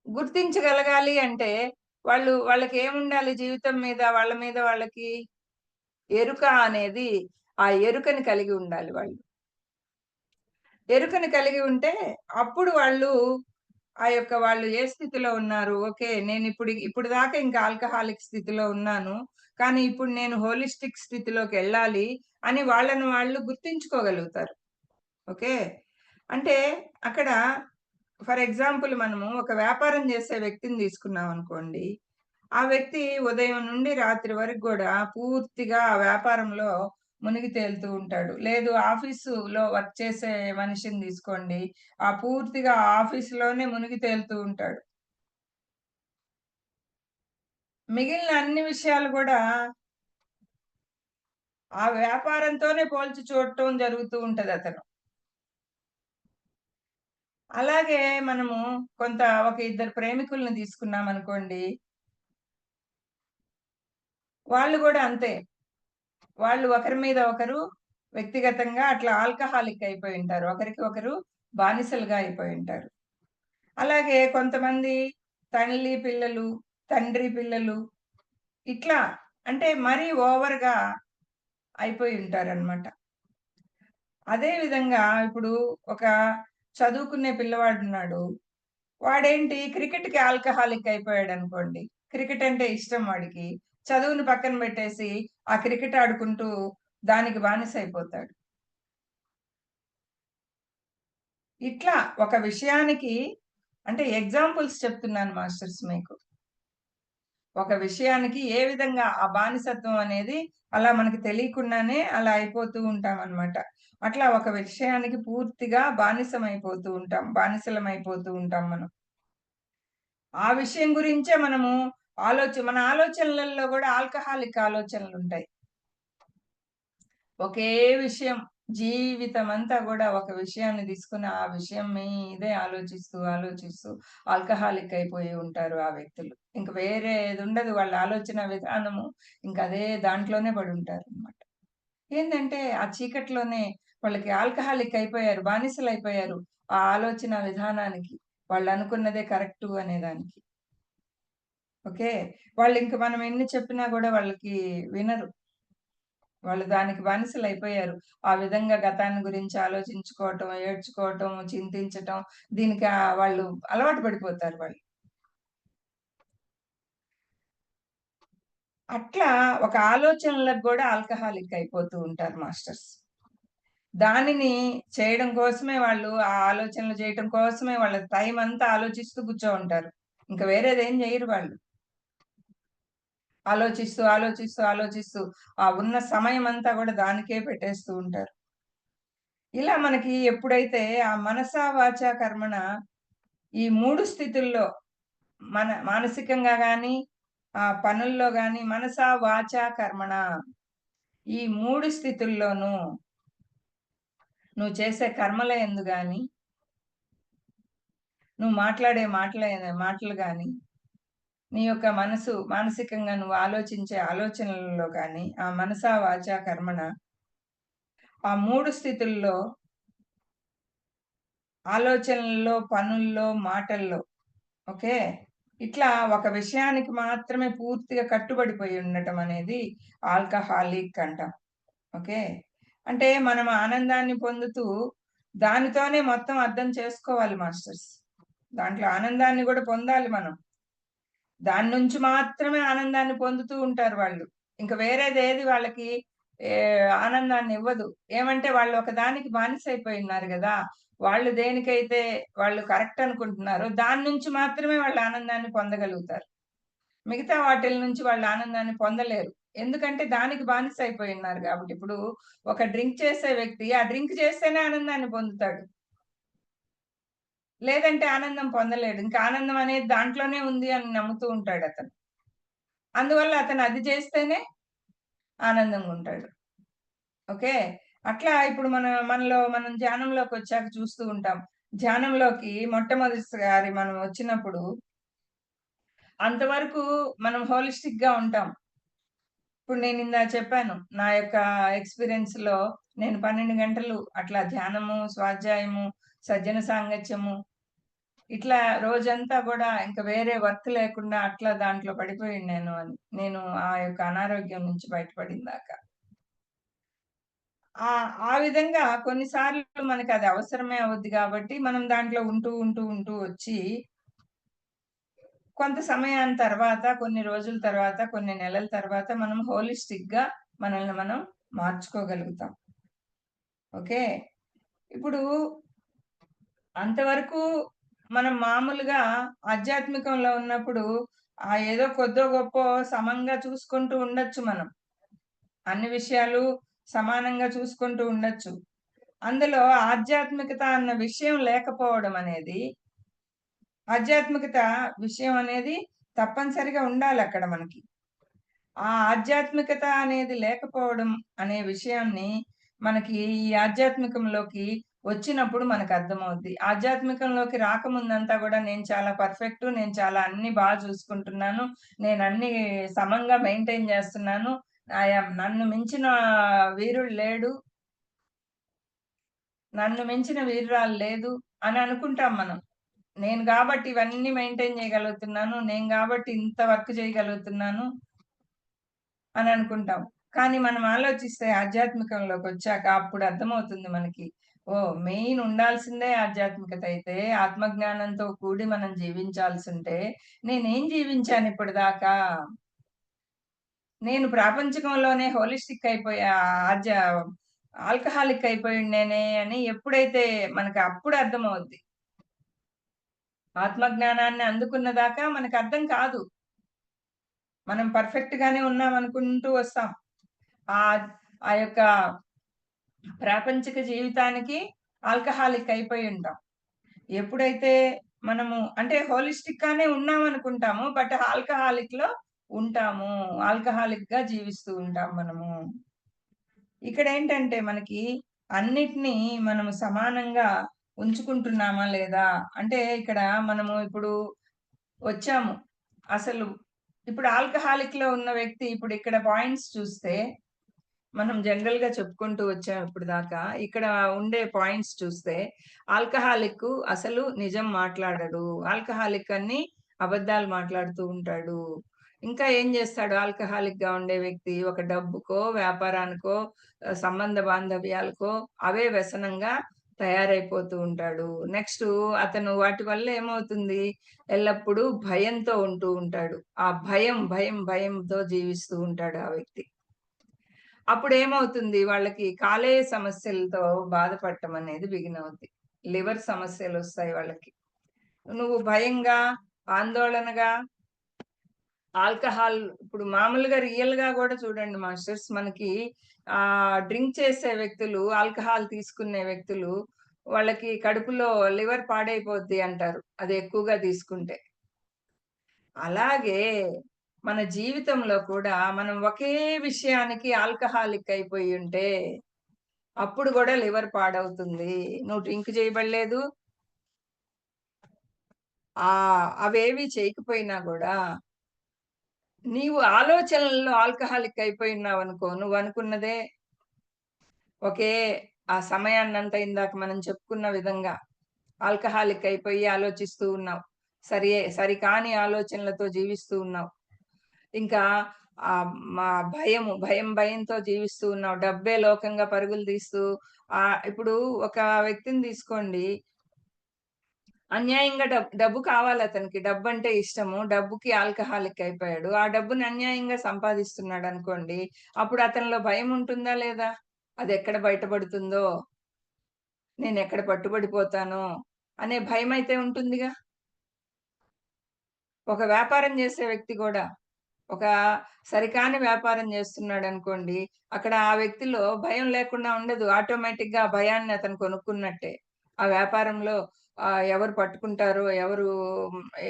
గుర్తించగలగాలి అంటే వాళ్ళకేముండాలి జీవితం మీద, వాళ్ళ మీద వాళ్ళకి ఎరుక అనేది ఆ ఎరుకని కలిగి ఉండాలి వాళ్ళు. ఎరుకని కలిగి ఉంటే అప్పుడు వాళ్ళు ఏ స్థితిలో ఉన్నారు? ఓకే. ఇప్పుడు దాకా ఇంకా ఆల్కహాలిక్ స్థితిలో ఉన్నాను. కానీ ఇప్పుడు నేను హోలిస్టిక్ స్థితిలోకెళ్ళాలి అని వాళ్ళని వాళ్ళు గుర్తించుకోగలుగుతారు. ఓకే. అంటే అక్కడ ఫర్ ఎగ్జాంపుల్ మనము ఒక వ్యాపారం చేసే వ్యక్తిని తీసుకున్నామనుకోండి. ఆ వ్యక్తి ఉదయం నుండి రాత్రి వరకు గూడా పూర్తిగా ఆ వ్యాపారంలో మునిగి తేలుతూ ఉంటాడు. లేదు ఆఫీసులో వర్క్ చేసే మనిషిని తీసుకోండి. పూర్తిగా ఆఫీస్‌లోనే మునిగి తేలుతూ ఉంటాడు. మిగిలిన అన్ని విషయాలు గూడా ఆ వ్యాపారంతోనే పోల్చి చూడటం జరుగుతూ ఉంటదతను. అలాగే మనము ఒక ఇద్దరు ప్రేమికుల్ని తీసుకున్నామనుకోండి. వాళ్ళు గూడా అంతే. వాళ్ళు ఒకరి మీద ఒకరు వ్యక్తిగతంగా అట్లా ఆల్కహాలిక్ అయిపోయుంటారు. ఒకరికి ఒకరు బానిసలుగా అయిపోయుంటారు. అలాగే కొంతమంది తల్లి పిల్లలు, తండ్రి పిల్లలు ఇట్లా అంటే మరీ ఓవర్‌గా అయిపోయి ఉంటారనమాట. అదే విధంగా ఇప్పుడు ఒక చదువుకునే పిల్లవాడున్నాడు. వాడేంటి క్రికెట్‌కి ఆల్కహాలిక్ అయిపోయాడనుకోండి. క్రికెట్ అంటే ఇష్టం వాడికి. చదువుని పక్కన పెట్టేసి ఆ క్రికెట్ ఆడుకుంటూ దానికి బానిసైపోతాడు. ఇట్లా ఒక విషయానికి అంటే ఎగ్జాంపుల్స్ చెప్తున్నాను మాస్టర్స్ మీకు. ఒక విషయానికి ఏ విధంగా ఆ బానిసత్వం అనేది అలా మనకి తెలియకుండానే అలా అయిపోతూ ఉంటామనమాట. అట్లా ఒక విషయానికి పూర్తిగా బానిసమైపోతూ ఉంటాం. బానిసలమైపోతూ ఉంటాం మనం. ఆ విషయం గురించే మనము మన ఆలోచనలలో గూడా ఆల్కహాలిక్ ఆలోచనలుంటాయి. ఒకే విషయం జీవితమంతా గూడా ఒక విషయాన్ని తీసుకొని, ఆ విషయం మీదే ఆలోచిస్తూ, ఆలోచిస్తూ ఆల్కహాలిక్ అయిపోయి ఉంటారు ఆ వ్యక్తులు. ఇంక వేరేదుండదు వాళ్ళ ఆలోచన విధానము. ఇంకదే దాంట్లోనే పడుంటారనమాట. ఏందంటే, ఆ చీకట్లోనే వాళ్ళకి ఆల్కహాలిక్ అయిపోయారు. బానిసలయిపోయారు. ఆ ఆలోచన విధానానికి. వాళ్ళనుకున్నదే కరెక్టు అనేదానికి. ఓకే. వాళ్ళింక మనం ఎన్ని చెప్పినా గూడా వాళ్ళకి వినరు. వాళ్ళు దానికి బానిసలయిపోయారు. ఆ విధంగా గతాన్ని గురించి ఆలోచించుకోవటం, ఏడ్చుకోవటం, చింతించటం దీనికి వాళ్ళు అలవాటు పడిపోతారు వాళ్ళు. అట్లా ఒక ఆలోచనలకు గూడా ఆల్కహాలిక్ అయిపోతూ ఉంటారు మాస్టర్స్. దానిని చేయడం కోసమే వాళ్ళు ఆ ఆలోచనలు చేయటం కోసమే వాళ్ళ టైమంతా ఆలోచిస్తూ కూర్చో ఉంటారు. ఇంక వేరేదేం జెయ్యరు వాళ్ళు. ఆలోచిస్తూ, ఆలోచిస్తూ, ఆలోచిస్తూ ఆ ఉన్న సమయమంతా గూడా దానికే పెట్టేస్తూ ఉంటారు. ఇలా మనకి ఎప్పుడైతే ఆ మనసా, వాచా, కర్మణ ఈ 3 స్థితుల్లో మానసికంగా గాని, పనుల్లో గాని మనసా, వాచా, కర్మణ ఈ 3 స్థితుల్లోనూ నువ్వు చేసే కర్మల యందు గాని, నువ్వు మాట్లాడే మాటలు గాని, నీ యొక్క మనసు మానసికంగా నువ్వు ఆలోచించే ఆలోచనలలో గాని, ఆ మనసా, వాచా, కర్మణ ఆ 3 స్థితుల్లో ఆలోచనల్లో, పనుల్లో, మాటల్లో ఓకే. ఇట్లా ఒక విషయానికి మాత్రమే పూర్తిగా కట్టుబడిపోయి ఉండటం అనేది ఆల్కహాలిక్ అంటాం. ఓకే. అంటే మనం ఆనందాన్ని పొందుతూ దానితోనే మొత్తం అర్థం చేసుకోవాలి మాస్టర్స్. దాంట్లో ఆనందాన్ని గూడా పొందాలి మనం. దాని నుంచి మాత్రమే ఆనందాన్ని పొందుతూ ఉంటారు వాళ్ళు. ఇంక వేరేదేది వాళ్ళకి ఆనందాన్నివ్వదు. ఏమంటే వాళ్ళు ఒకదానికి బానిసైపోయున్నారు గదా! వాళ్ళు దేనికైతే వాళ్ళు కరెక్ట్ అనుకుంటున్నారో దాని నుంచి మాత్రమే వాళ్ళు ఆనందాన్ని పొందగలుగుతారు. మిగతా వాటిల నుంచి వాళ్ళు ఆనందాన్ని పొందలేరు. ఎందుకంటే దానికి బానిసైపోయున్నారు గాబట్టి. ఇప్పుడు ఒక డ్రింక్ చేసే వ్యక్తి ఆ డ్రింక్ చేస్తేనే ఆనందాన్ని పొందుతాడు. లేదంటే ఆనందం పొందలేడు. ఇంకా ఆనందం అనేది దాంట్లోనే ఉంది అని నమ్ముతూ ఉంటాడతను. అందువల్ల అతను అది చేస్తేనే ఆనందంగుంటాడు. ఓకే. అట్లా ఇప్పుడు మనలో మనం ధ్యానంలోకొచ్చాక చూస్తూ ఉంటాం. ధ్యానంలోకి మొట్టమొదటిసారి మనం వచ్చినప్పుడు అంతవరకు మనం హోలిస్టిక్‌గా ఉంటాం. ఇప్పుడు నేనిందాక చెప్పాను. నా యొక్క ఎక్స్‌పీరియన్స్‌లో నేను 12 గంటలు అట్లా ధ్యానము, స్వాధ్యాయము, సజ్జన సాంగత్యము ఇట్లా రోజంతా గూడా ఇంక వేరే వర్క్ లేకుండా అట్లా దాంట్లో పడిపోయున్నాను అని. నేను ఆ యొక్క అనారోగ్యం నుంచి బయటపడిందాకా. ఆ విధంగా కొన్ని సార్లు మనకది అవసరమే అవుద్ది గాబట్టి, మనం దాంట్లో ఉంటూ వచ్చి, కొంత సమయాన్ని తర్వాత, కొన్ని రోజుల తర్వాత, కొన్ని నెలల తర్వాత మనం హోలిస్టిక్‌గా మనల్ని మనం మార్చుకోగలుగుతాం. ఓకే. ఇప్పుడు అంతవరకు మనం మామూలుగా ఆధ్యాత్మికంలో ఉన్నప్పుడు, ఏదో కొద్దో గొప్పో సమంగా చూసుకుంటూ ఉండొచ్చు మనం. అన్ని విషయాలు సమానంగా చూసుకుంటూ ఉండొచ్చు. అందులో ఆధ్యాత్మికత అన్న విషయం లేకపోవడం అనేది, ఆధ్యాత్మికత విషయం అనేది తప్పనిసరిగా ఉండాలక్కడ మనకి. ఆ ఆధ్యాత్మికత అనేది లేకపోవడం అనే విషయాన్ని మనకి ఈ ఆధ్యాత్మికంలోకి వచ్చినప్పుడు మనకర్థమవుద్ది. ఆధ్యాత్మికంలోకి రాకముందంతా గూడా నేను చాలా పర్ఫెక్టు, నేను చాలా అన్నీ చూసుకుంటున్నాను, నేనన్నీ సమంగా మెయింటైన్ జేస్తున్నాను, నన్ను మించిన వీరుడు లేడు, నన్ను మించిన వీరురాలు లేదు అని అనుకుంటాం మనం. నేను గాబట్టి ఇవన్నీ మెయింటైన్ జేయగలుగుతున్నాను, నేను గాబట్టి ఇంత వర్క్ చేయగలుగుతున్నాను అని అనుకుంటాం. కానీ మనం ఆలోచిస్తే ఆధ్యాత్మికంలోకొచ్చాక అప్పుడు అర్థమవుతుంది మనకి. ఓహ్! మెయిన్ ఉండాల్సిందే ఆధ్యాత్మికత అయితే, ఆత్మజ్ఞానంతో కూడి మనం జీవించాల్సుంటే, నేనేం జీవించాను ఇప్పటిదాకా? నేను ప్రాపంచికంలోనే హోలిస్టిక్ అయిపోయా, ఆల్కహాలిక్ అయిపోయుండేనే అని ఎప్పుడైతే మనకు అప్పుడు అర్థమవుద్ది. ఆత్మజ్ఞానాన్ని అందుకున్న దాకా మనకర్థం కాదు. మనం పర్ఫెక్ట్ గానే ఉన్నామనుకుంటూ వస్తాం. ఆహ్, ఆ యొక్క ప్రాపంచిక జీవితానికి ఆల్కహాలిక్ అయిపోయి ఉంటాం. ఎప్పుడైతే మనము అంటే హోలిస్టిక్ గానే ఉన్నామనుకుంటాము. బట్ ఆల్కహాలిక్‌లో ఉంటాము. ఆల్కహాలిక్‌గా జీవిస్తూ ఉంటాం మనము. ఇక్కడేంటంటే మనకి అన్నిటిని మనము సమానంగా ఉంచుకుంటున్నామా లేదా? అంటే ఇక్కడ మనము ఇప్పుడు వచ్చాము. అసలు ఇప్పుడు ఆల్కహాలిక్‌లో ఉన్న వ్యక్తి ఇప్పుడు ఇక్కడ పాయింట్స్ చూస్తే మనం జనరల్‌గా చెప్పుకుంటూ వచ్చాం ఇప్పటిదాకా. ఇక్కడ ఉండే పాయింట్స్ చూస్తే, ఆల్కహాలిక్కు అసలు నిజం మాట్లాడడు. ఆల్కహాలిక్ అన్ని అబద్ధాలు మాట్లాడుతూ ఉంటాడు. ఇంకా ఏం చేస్తాడు ఆల్కహాలిక్‌గా ఉండే వ్యక్తి? ఒక డబ్బుకో, వ్యాపారానికో, సంబంధ బాంధవ్యాలకో అవే వ్యసనంగా తయారైపోతూ ఉంటాడు. నెక్స్టు అతను వాటి వల్ల ఏమవుతుంది? ఎల్లప్పుడూ భయంతో ఉంటూ ఉంటాడు. ఆ భయంతో జీవిస్తూ ఉంటాడు ఆ వ్యక్తి. అప్పుడేమవుతుంది వాళ్ళకి కాలేయ సమస్యలతో బాధపడటం అనేది బిగిన్ అవుద్ది. లివర్ సమస్యలొస్తాయి వాళ్ళకి. నువ్వు భయంగా, ఆందోళనగా ఆల్కహాల్ ఇప్పుడు మామూలుగా రియల్‌గా గూడా చూడండి మాస్టర్స్ మనకి డ్రింక్ చేసే వ్యక్తులు, ఆల్కహాల్ తీసుకునే వ్యక్తులు వాళ్ళకి కడుపులో లివర్ పాడైపోద్ది అంటారు. అది ఎక్కువగా తీసుకుంటే. అలాగే మన జీవితంలో కూడా మనం ఒకే విషయానికి ఆల్కహాలిక్ అయిపోయుంటే, అప్పుడు గూడా లివర్ పాడవుతుంది. నువ్వు డ్రింక్ చేయబడలేదు. అవేవి చేయకపోయినా గూడా, నీవు ఆలోచనల్లో ఆల్కహాలిక్ అయిపోయున్నావనుకో, నువ్వనుకున్నదే ఒకే ఆ సమయాన్నంతా ఇందాక మనం చెప్పుకున్న విధంగా ఆల్కహాలిక్ అయిపోయి ఆలోచిస్తూ ఉన్నావు. సరికాని ఆలోచనలతో జీవిస్తూ ఉన్నావు. ఇంకా మా భయంతో జీవిస్తూ ఉన్నావు. డబ్బే లోకంగా పరుగులు తీస్తూ ఇప్పుడు ఒక వ్యక్తిని తీసుకోండి. అన్యాయంగా డబ్బు కావాలతనికి. డబ్బంటే ఇష్టము. డబ్బుకి ఆల్కహాలిక్ అయిపోయాడు. ఆ డబ్బుని అన్యాయంగా సంపాదిస్తున్నాడనుకోండి. అప్పుడు అతనిలో భయం ఉంటుందా లేదా? అదెక్కడ బయటపడుతుందో, నేనెక్కడ పట్టుబడిపోతానో అనే భయమైతే ఉంటుందిగా. ఒక వ్యాపారం చేసే వ్యక్తి గూడా ఒక సరికాని వ్యాపారం చేస్తున్నాడనుకోండి, అక్కడ ఆ వ్యక్తిలో భయం లేకుండా ఉండదు. ఆటోమేటిక్‌గా ఆ భయాన్ని అతను కొనుక్కున్నట్టే. ఆ వ్యాపారంలో ఎవరు పట్టుకుంటారో, ఎవరు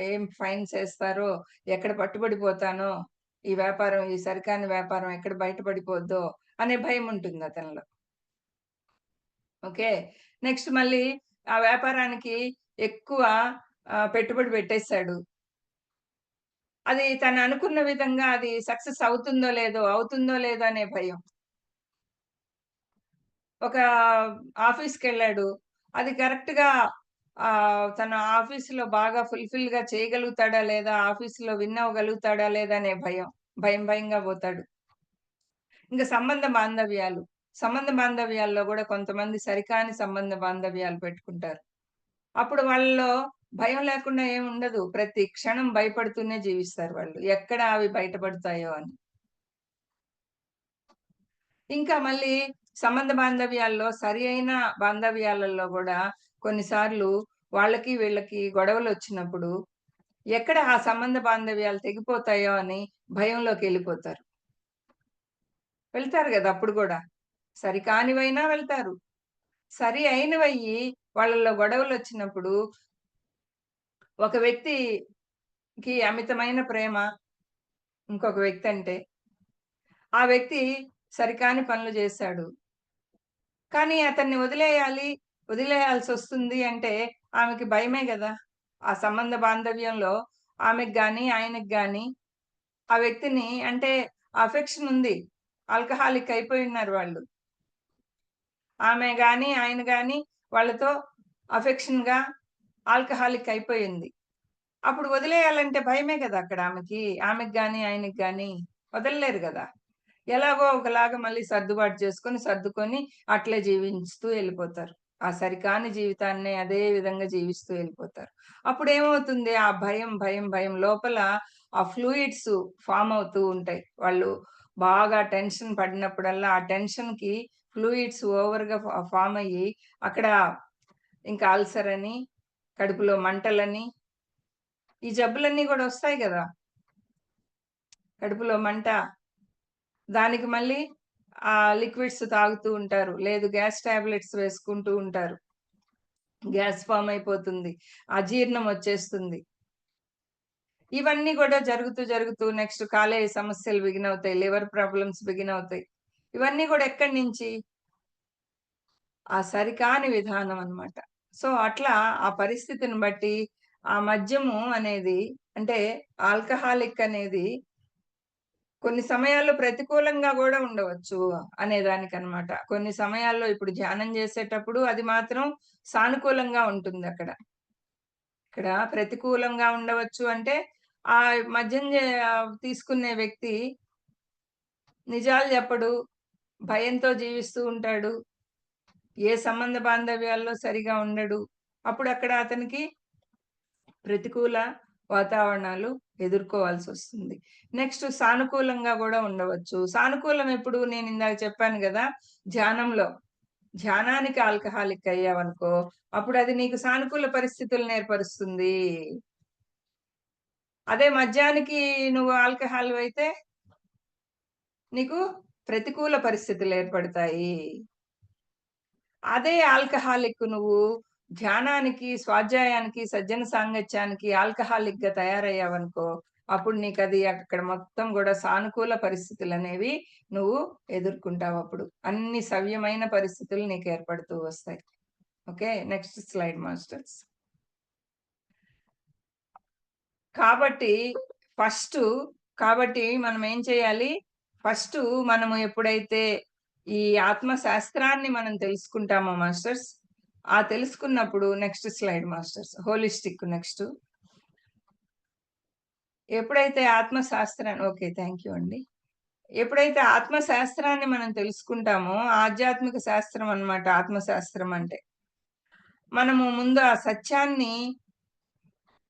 ఏం ఫైన్స్ ఏస్తారో, ఎక్కడ పట్టుబడిపోతానో, ఈ సరికాని వ్యాపారం ఎక్కడ బయటపడిపోద్దో అనే భయముంటుంది అతనిలో. ఓకే. నెక్స్ట్ మళ్ళీ ఆ వ్యాపారానికి ఎక్కువ పెట్టుబడి పెట్టేసాడు. అది తననుకున్న విధంగా అది సక్సెస్ అవుతుందో లేదో అనే భయం. ఒక ఆఫీస్‌కెళ్ళాడు. అది కరెక్ట్‌గా తన ఆఫీస్‌లో బాగా ఫుల్‌ఫిల్‌గా చేయగలుగుతాడా లేదా? ఆఫీస్‌లో విన్ అవ్వగలుగుతాడా లేదా అనే భయం. భయంగా పోతాడు. ఇంక సంబంధ బాంధవ్యాల్లో గూడా కొంతమంది సరికాని సంబంధ బాంధవ్యాలు పెట్టుకుంటారు. అప్పుడు వాళ్ళలో భయం లేకుండా ఏముండదు. ప్రతి క్షణం భయపడుతూనే జీవిస్తారు వాళ్ళు. ఎక్కడ అవి బయటపడతాయో అని. ఇంకా మళ్ళీ సంబంధ బాంధవ్యాల్లో సరి అయిన బాంధవ్యాలలో గూడా కొన్నిసార్లు వాళ్ళకి, వీళ్ళకి గొడవలొచ్చినప్పుడు ఎక్కడ ఆ సంబంధ బాంధవ్యాలు తెగిపోతాయో అని భయంలోకెళ్ళిపోతారు. వెళ్తారు గదా! అప్పుడు గూడా. సరి కానివైనా వెళ్తారు. సరి అయినవయ్యి వాళ్ళలో గొడవలొచ్చినప్పుడు ఒక వ్యక్తికి అమితమైన ప్రేమ ఇంకొక వ్యక్తంటే. ఆ వ్యక్తి సరికాని పనులు చేశాడు. కానీ అతన్ని వదిలేయాల్సొస్తుంది అంటే ఆమెకి భయమే గదా! ఆ సంబంధ బాంధవ్యంలో ఆమెకు గాని, ఆయనకి గాని ఆ వ్యక్తిని అంటే అఫెక్షన్ ఉంది. ఆల్కహాలిక్ అయిపోయున్నారు వాళ్ళు. ఆమె గాని, ఆయన గాని వాళ్ళతో అఫెక్షన్‌గా ఆల్కహాలిక్ అయిపోయింది. అప్పుడు వదిలేయాలంటే భయమే గదా! అక్కడ ఆమెకి. ఆమెకి గాని, ఆయనకి గాని వదలలేరు గదా! ఎలాగో ఒకలాగా మళ్ళీ సర్దుబాటు చేసుకొని, సర్దుకొని అట్లే జీవిస్తూ ఎళ్ళిపోతారు. ఆ సరికాని జీవితాన్నే అదే విధంగా జీవిస్తూ ఎళ్ళిపోతారు. అప్పుడేమవుతుంది ఆ భయం లోపల ఆ ఫ్లూయిడ్స్ ఫార్మ్ అవుతూ ఉంటాయి. వాళ్ళు బాగా టెన్షన్ పడినప్పుడల్లా ఆ టెన్షన్‌కి ఫ్లూయిడ్స్ ఓవర్‌గా ఫార్మ్ అయ్యి అక్కడ ఇంకా అల్సర్ అని, కడుపులో మంటలని, ఈ జబ్బులన్నీ గూడా ఒస్తాయి గదా! కడుపులో మంట, దానికి మళ్ళీ లిక్విడ్స్ తాగుతూ ఉంటారు. లేదు గ్యాస్ టాబ్లెట్స్ వేసుకుంటూ ఉంటారు. గ్యాస్ ఫార్మ్ అయిపోతుంది. అజీర్ణం వచ్చేస్తుంది. ఇవన్నీ గూడా జరుగుతూ నెక్స్ట్ కాలేయ సమస్యలు బిగినవుతాయి. Liver problems బిగినవుతాయి. ఇవన్నీ గూడా ఎక్కడి నుంచి? ఆ సరికాని విధానం అన్నమాట. సో, అట్లా ఆ పరిస్థితిని బట్టి ఆ మద్యము అనేది అంటే ఆల్కహాలిక్ అనేది కొన్ని సమయాల్లో ప్రతికూలంగా గూడా ఉండవచ్చు అనేదానికనమాట. కొన్ని సమయాల్లో ఇప్పుడు ధ్యానం జేసేటప్పుడు అది మాత్రం సానుకూలంగా ఉంటుందక్కడ. ఇక్కడ ప్రతికూలంగా ఉండవచ్చు అంటే, మద్యం తీసుకునే వ్యక్తి నిజాలు జెప్పడు, భయంతో జీవిస్తూ ఉంటాడు. ఏ సంబంధ బాంధవ్యాల్లో సరిగా ఉండడు. అప్పుడక్కడ అతనికి ప్రతికూల వాతావరణాలు ఎదుర్కోవాల్సొస్తుంది. నెక్స్ట్ సానుకూలంగా గూడా ఉండవచ్చు. సానుకూలం ఎప్పుడు నేనిందాక చెప్పాను గదా! ధ్యానంలో. ధ్యానానికి ఆల్కహాలిక్ అయ్యావనుకో, అప్పుడది నీకు సానుకూల పరిస్థితులను ఏర్పరుస్తుంది. అదే మద్యానికి నువ్వు ఆల్కహాల్‌వయితే నీకు ప్రతికూల పరిస్థితులేర్పడతాయి. అదే ఆల్కహాలిక్ నువ్వు ధ్యానానికి, స్వాధ్యాయానికి, సజ్జన సాంగత్యానికి ఆల్కహాలిక్‌గా తయారయ్యావనుకో, అప్పుడు నీకది అక్కడ మొత్తం గూడా సానుకూల పరిస్థితులనేవి నువ్వు ఎదుర్కుంటావప్పుడు. అన్ని సవ్యమైన పరిస్థితులు నీకేర్పడుతూ వస్తాయి. ఓకే. Next slide masters. కాబట్టి ఫస్టు కాబట్టి మనమేం చేయాలి? ఫస్టు మనము ఎప్పుడైతే ఈ ఆత్మ శాస్త్రాన్ని మనం తెలుసుకుంటామో మాస్టర్స్, ఆ తెలుసుకున్నప్పుడు next slide masters. Holistic next. ఎప్పుడైతే ఆత్మ శాస్త్రాన్ని ఓకే. థాంక్ యూ అండి. ఎప్పుడైతే ఆత్మ శాస్త్రాన్ని మనం తెలుసుకుంటామో, ఆధ్యాత్మిక శాస్త్రం అన్నమాట ఆత్మ శాస్త్రం అంటే. మనము ముందు ఆ సత్యాన్ని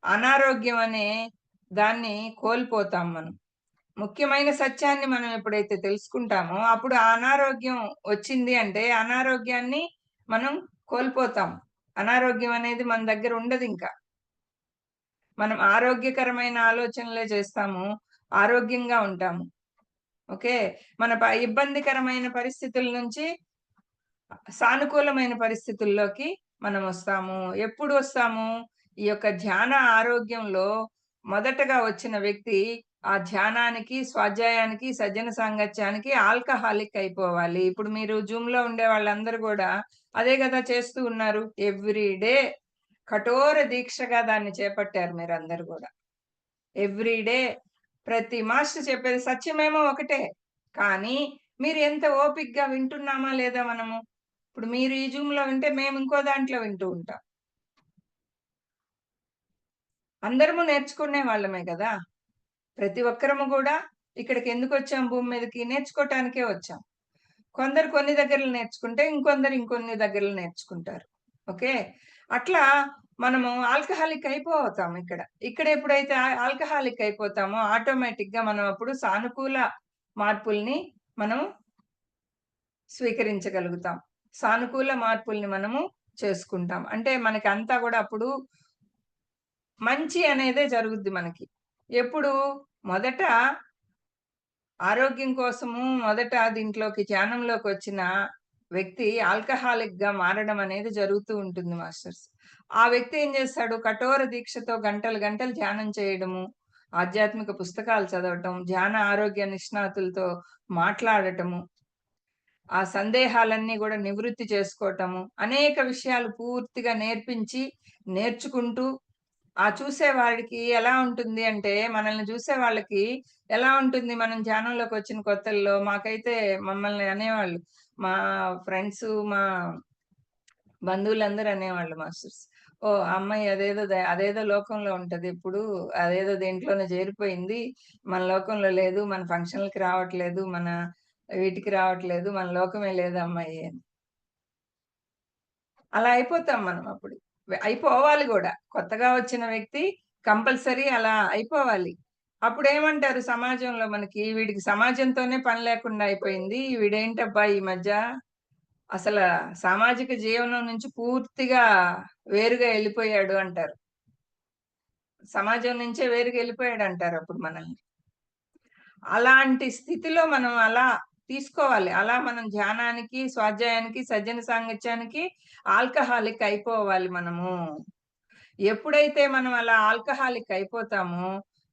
అనారోగ్యం అనే దాన్ని కోల్పోతాం మనం. ముఖ్యమైన సత్యాన్ని మనం ఎప్పుడైతే తెలుసుకుంటామో, అప్పుడు ఆ అనారోగ్యం వచ్చింది అంటే, అనారోగ్యాన్ని మనం కోల్పోతాం. అనారోగ్యం అనేది మన దగ్గర ఉండదింక. మనం ఆరోగ్యకరమైన ఆలోచనలే చేస్తాము. ఆరోగ్యంగా ఉంటాము. ఓకే. మన ఇబ్బందికరమైన పరిస్థితుల నుంచి సానుకూలమైన పరిస్థితుల్లోకి మనమొస్తాము. ఎప్పుడు వస్తాము? ఈ యొక్క ధ్యాన ఆరోగ్యంలో మొదటగా వచ్చిన వ్యక్తి ఆ ధ్యానానికి, స్వాధ్యాయానికి, సజ్జన సాంగత్యానికి ఆల్కహాలిక్ అయిపోవాలి. ఇప్పుడు మీరు జూమ్‌లో ఉండే వాళ్ళందరూ గూడా అదే గదా చేస్తూ ఉన్నారు. ఎవ్రీ డే కఠోర దీక్షగా దాన్ని చేపట్టారు మీరందరూ గూడా. ఎవ్రీ డే ప్రతి మాస్టర్ చెప్పేది సత్యమేమో ఒకటే. కానీ మీరు ఎంత ఓపికగా వింటున్నామా లేదా మనము? ఇప్పుడు మీరు ఈ జూమ్‌లో వింటే మేము ఇంకో దాంట్లో వింటూ ఉంటాం. అందరము నేర్చుకునే వాళ్ళమే గదా! ప్రతి ఒక్కరము గూడా ఇక్కడికెందుకొచ్చాం భూమి మీదకి? నేర్చుకోటానికే వచ్చాం. కొందరు కొన్ని దగ్గరలు నేర్చుకుంటే, ఇంకొందరు ఇంకొన్ని దగ్గరలు నేర్చుకుంటారు. ఓకే. అట్లా మనము ఆల్కహాలిక్ అయిపోతాం ఇక్కడ. ఇక్కడ ఎప్పుడైతే ఆల్కహాలిక్ అయిపోతామో ఆటోమేటిక్‌గా మనం అప్పుడు సానుకూల మార్పుల్ని మనం స్వీకరించగలుగుతాం. సానుకూల మార్పుల్ని మనము చేసుకుంటాం. అంటే మనకంతా గూడా అప్పుడు మంచి అనేదే జరుగుద్ది మనకి. ఎప్పుడు మొదట ఆరోగ్యం కోసము మొదట దీంట్లోకి ధ్యానంలోకొచ్చిన వ్యక్తి ఆల్కహాలిక్‌గా మారడం అనేది జరుగుతూ ఉంటుంది మాస్టర్స్. ఆ వ్యక్తి ఏం చేస్తాడు? కఠోర దీక్షతో గంటలు, గంటలు ధ్యానం చేయడము. ఆధ్యాత్మిక పుస్తకాలు చదవటం, ధ్యాన ఆరోగ్య నిష్ణాతులతో మాట్లాడటము, ఆ సందేహాలన్నీ గూడా నివృత్తి చేసుకోవటము, అనేక విషయాలు పూర్తిగా నేర్చుకుంటూ చూసేవాడికి ఎలా ఉంటుంది అంటే, మనల్ని జూసే వాళ్ళకి ఎలా ఉంటుంది, మనం ధ్యానంలోకొచ్చిన కొత్తల్లో మాకైతే మమ్మల్ని అనేవాళ్ళు. మా ఫ్రెండ్సు, మా బంధువులందరూ అనేవాళ్ళు మాస్టర్స్. ఓహ్! ఆ అమ్మాయి అదేదో లోకంలో ఉంటది ఎప్పుడు. అదేదో దేంట్లోనో చేరిపోయింది. మన లోకంలో లేదు. మన ఫంక్షన్‌లకి రావట్లేదు. మన వీటికి రావట్లేదు. మన లోకమే లేదు ఆ అమ్మాయి అని. అలా అయిపోతాం మనం అప్పుడు. అయిపోవాలి గూడా. కొత్తగా వచ్చిన వ్యక్తి కంపల్సరీ అలా అయిపోవాలి. అప్పుడేమంటారు సమాజంలో మనకి, వీడికి సమాజంతోనే పని లేకుండా అయిపోయింది. వీడేంటబ్బా ఈ మధ్య అసల సామాజిక జీవనం నుంచి పూర్తిగా వేరుగా ఎళ్ళిపోయాడు అంటారు. సమాజం నుంచే వేరుగా ఎళ్ళిపోయాడంటారప్పుడు మనల్ని. అలాంటి స్థితిలో మనం అలా తీసుకోవాలి. అలా మనం ధ్యానానికి, స్వాధ్యాయానికి, సజ్జన సాంగత్యానికి ఆల్కహాలిక్ అయిపోవాలి మనము. ఎప్పుడైతే మనం అలా ఆల్కహాలిక్ అయిపోతామో,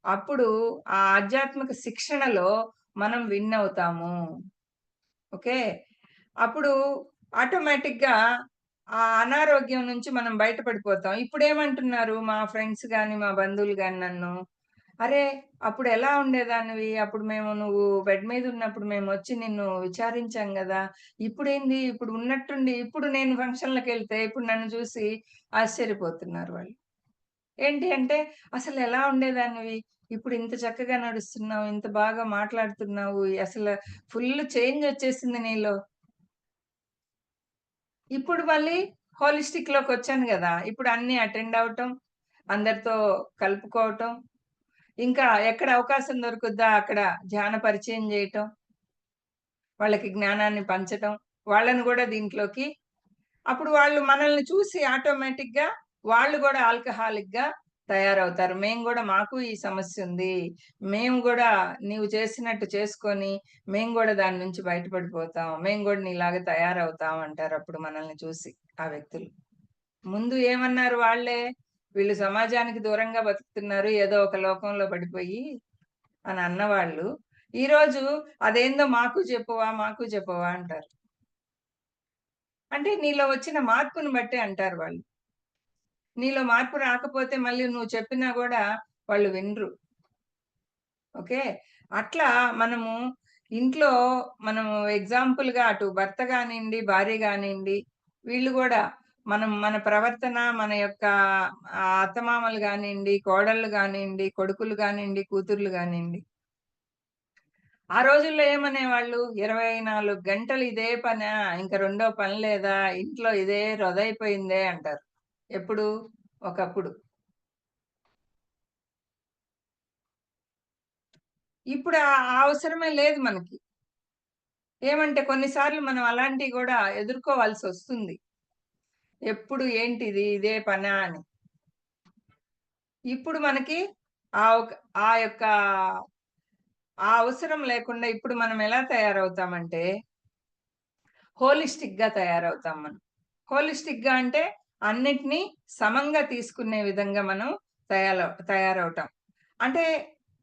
అప్పుడు ఆ ఆధ్యాత్మిక శిక్షణలో మనం విన్ అవుతాము. ఓకే. అప్పుడు ఆటోమేటిక్‌గా ఆ అనారోగ్యం నుంచి మనం బయటపడిపోతాం. ఇప్పుడేమంటున్నారు మా ఫ్రెండ్స్ గాని, మా బంధువులు గాని నన్ను, "అరే! అప్పుడెలా ఉండేదానివి? అప్పుడు నువ్వు బెడ్ మీదున్నప్పుడు మేమొచ్చి నిన్ను విచారించాం గదా! ఇప్పుడేంది? ఇప్పుడు ఉన్నట్టుండి ఇప్పుడు నేను ఫంక్షన్‌లకెళ్తే ఇప్పుడు నన్ను చూసి ఆశ్చర్యపోతున్నారు వాళ్ళు." ఏంటి అంటే, "అసలెలా ఉండేదానివి? ఇప్పుడు ఇంత చక్కగా నడుస్తున్నావు. ఇంత బాగా మాట్లాడుతున్నావు. అసల ఫుల్ చేంజొచ్చేసింది నీలో." ఇప్పుడు మళ్ళీ హోలిస్టిక్‌లోకొచ్చాను గదా! ఇప్పుడు అన్నీ అటెండ్ అవ్వటం, అందరితో కలుపుకోవటం, ఇంకా ఎక్కడ అవకాశం దొరుకుద్దా అక్కడ ధ్యాన పరిచయం జేయటం, వాళ్ళకి జ్ఞానాన్ని పంచటం, వాళ్ళని గూడా దీంట్లోకి అప్పుడు వాళ్ళు మనల్ని చూసి ఆటోమేటిక్‌గా వాళ్ళు గూడా ఆల్కహాలిక్‌గా తయారవుతారు. మేము గూడా మాకు ఈ సమస్యుంది. మేము గూడా నీవు చేసినట్టు చేసుకొని, మేము గూడా దాని నుంచి బయటపడిపోతాం. మేము గూడా నీలాగా తయారవుతాం అంటారప్పుడు మనల్ని చూసి ఆ వ్యక్తులు. ముందు ఏమన్నారు వాళ్ళే, వీళ్ళు సమాజానికి దూరంగా బతుకుతున్నారు. ఏదో ఒక లోకంలో పడిపోయి అని అన్నవాళ్ళు, ఈరోజు అదేందో మాకు చెప్పవా అంటారు. అంటే నీలో వచ్చిన మార్పుని బట్టే అంటారు వాళ్ళు. నీలో మార్పు రాకపోతే మళ్ళీ నువ్వు చెప్పినా గూడా వాళ్ళు వినరు. ఓకే. అట్లా మనము ఇంట్లో మనము ఎగ్జాంపుల్‌గా అటు భర్త గానియండి, భార్య గానియండి, వీళ్ళు గూడా మన ప్రవర్తన, మన యొక్క అత్తమామలు గానియండి, కోడళ్ళు గానియండి, కొడుకులు గానియండి, కూతుర్లు గానియండి, ఆ రోజుల్లో ఏమనేవాళ్ళు? 24 గంటలు ఇదే పనా? ఇంక రెండో పని లేదా? ఇంట్లో ఇదే రొదయిపోయిందే అంటారు. ఎప్పుడు? ఒకప్పుడు. ఇప్పుడు ఆ అవసరమే లేదు మనకి. ఏమంటే కొన్ని సార్లు మనం అలాంటివి గూడా ఎదుర్కోవాల్సొస్తుంది. ఎప్పుడు ఏంటిది? ఇదే పనా అని. ఇప్పుడు మనకి ఆ ఒక ఆ యొక్క ఆ అవసరం లేకుండా ఇప్పుడు మనం ఎలా తయారవుతామంటే, హోలిస్టిక్‌గా తయారవుతాం మనం. హోలిస్టిక్‌గా అంటే అన్నిటిని సమంగా తీసుకునే విధంగా మనం తయారవుతాం. అంటే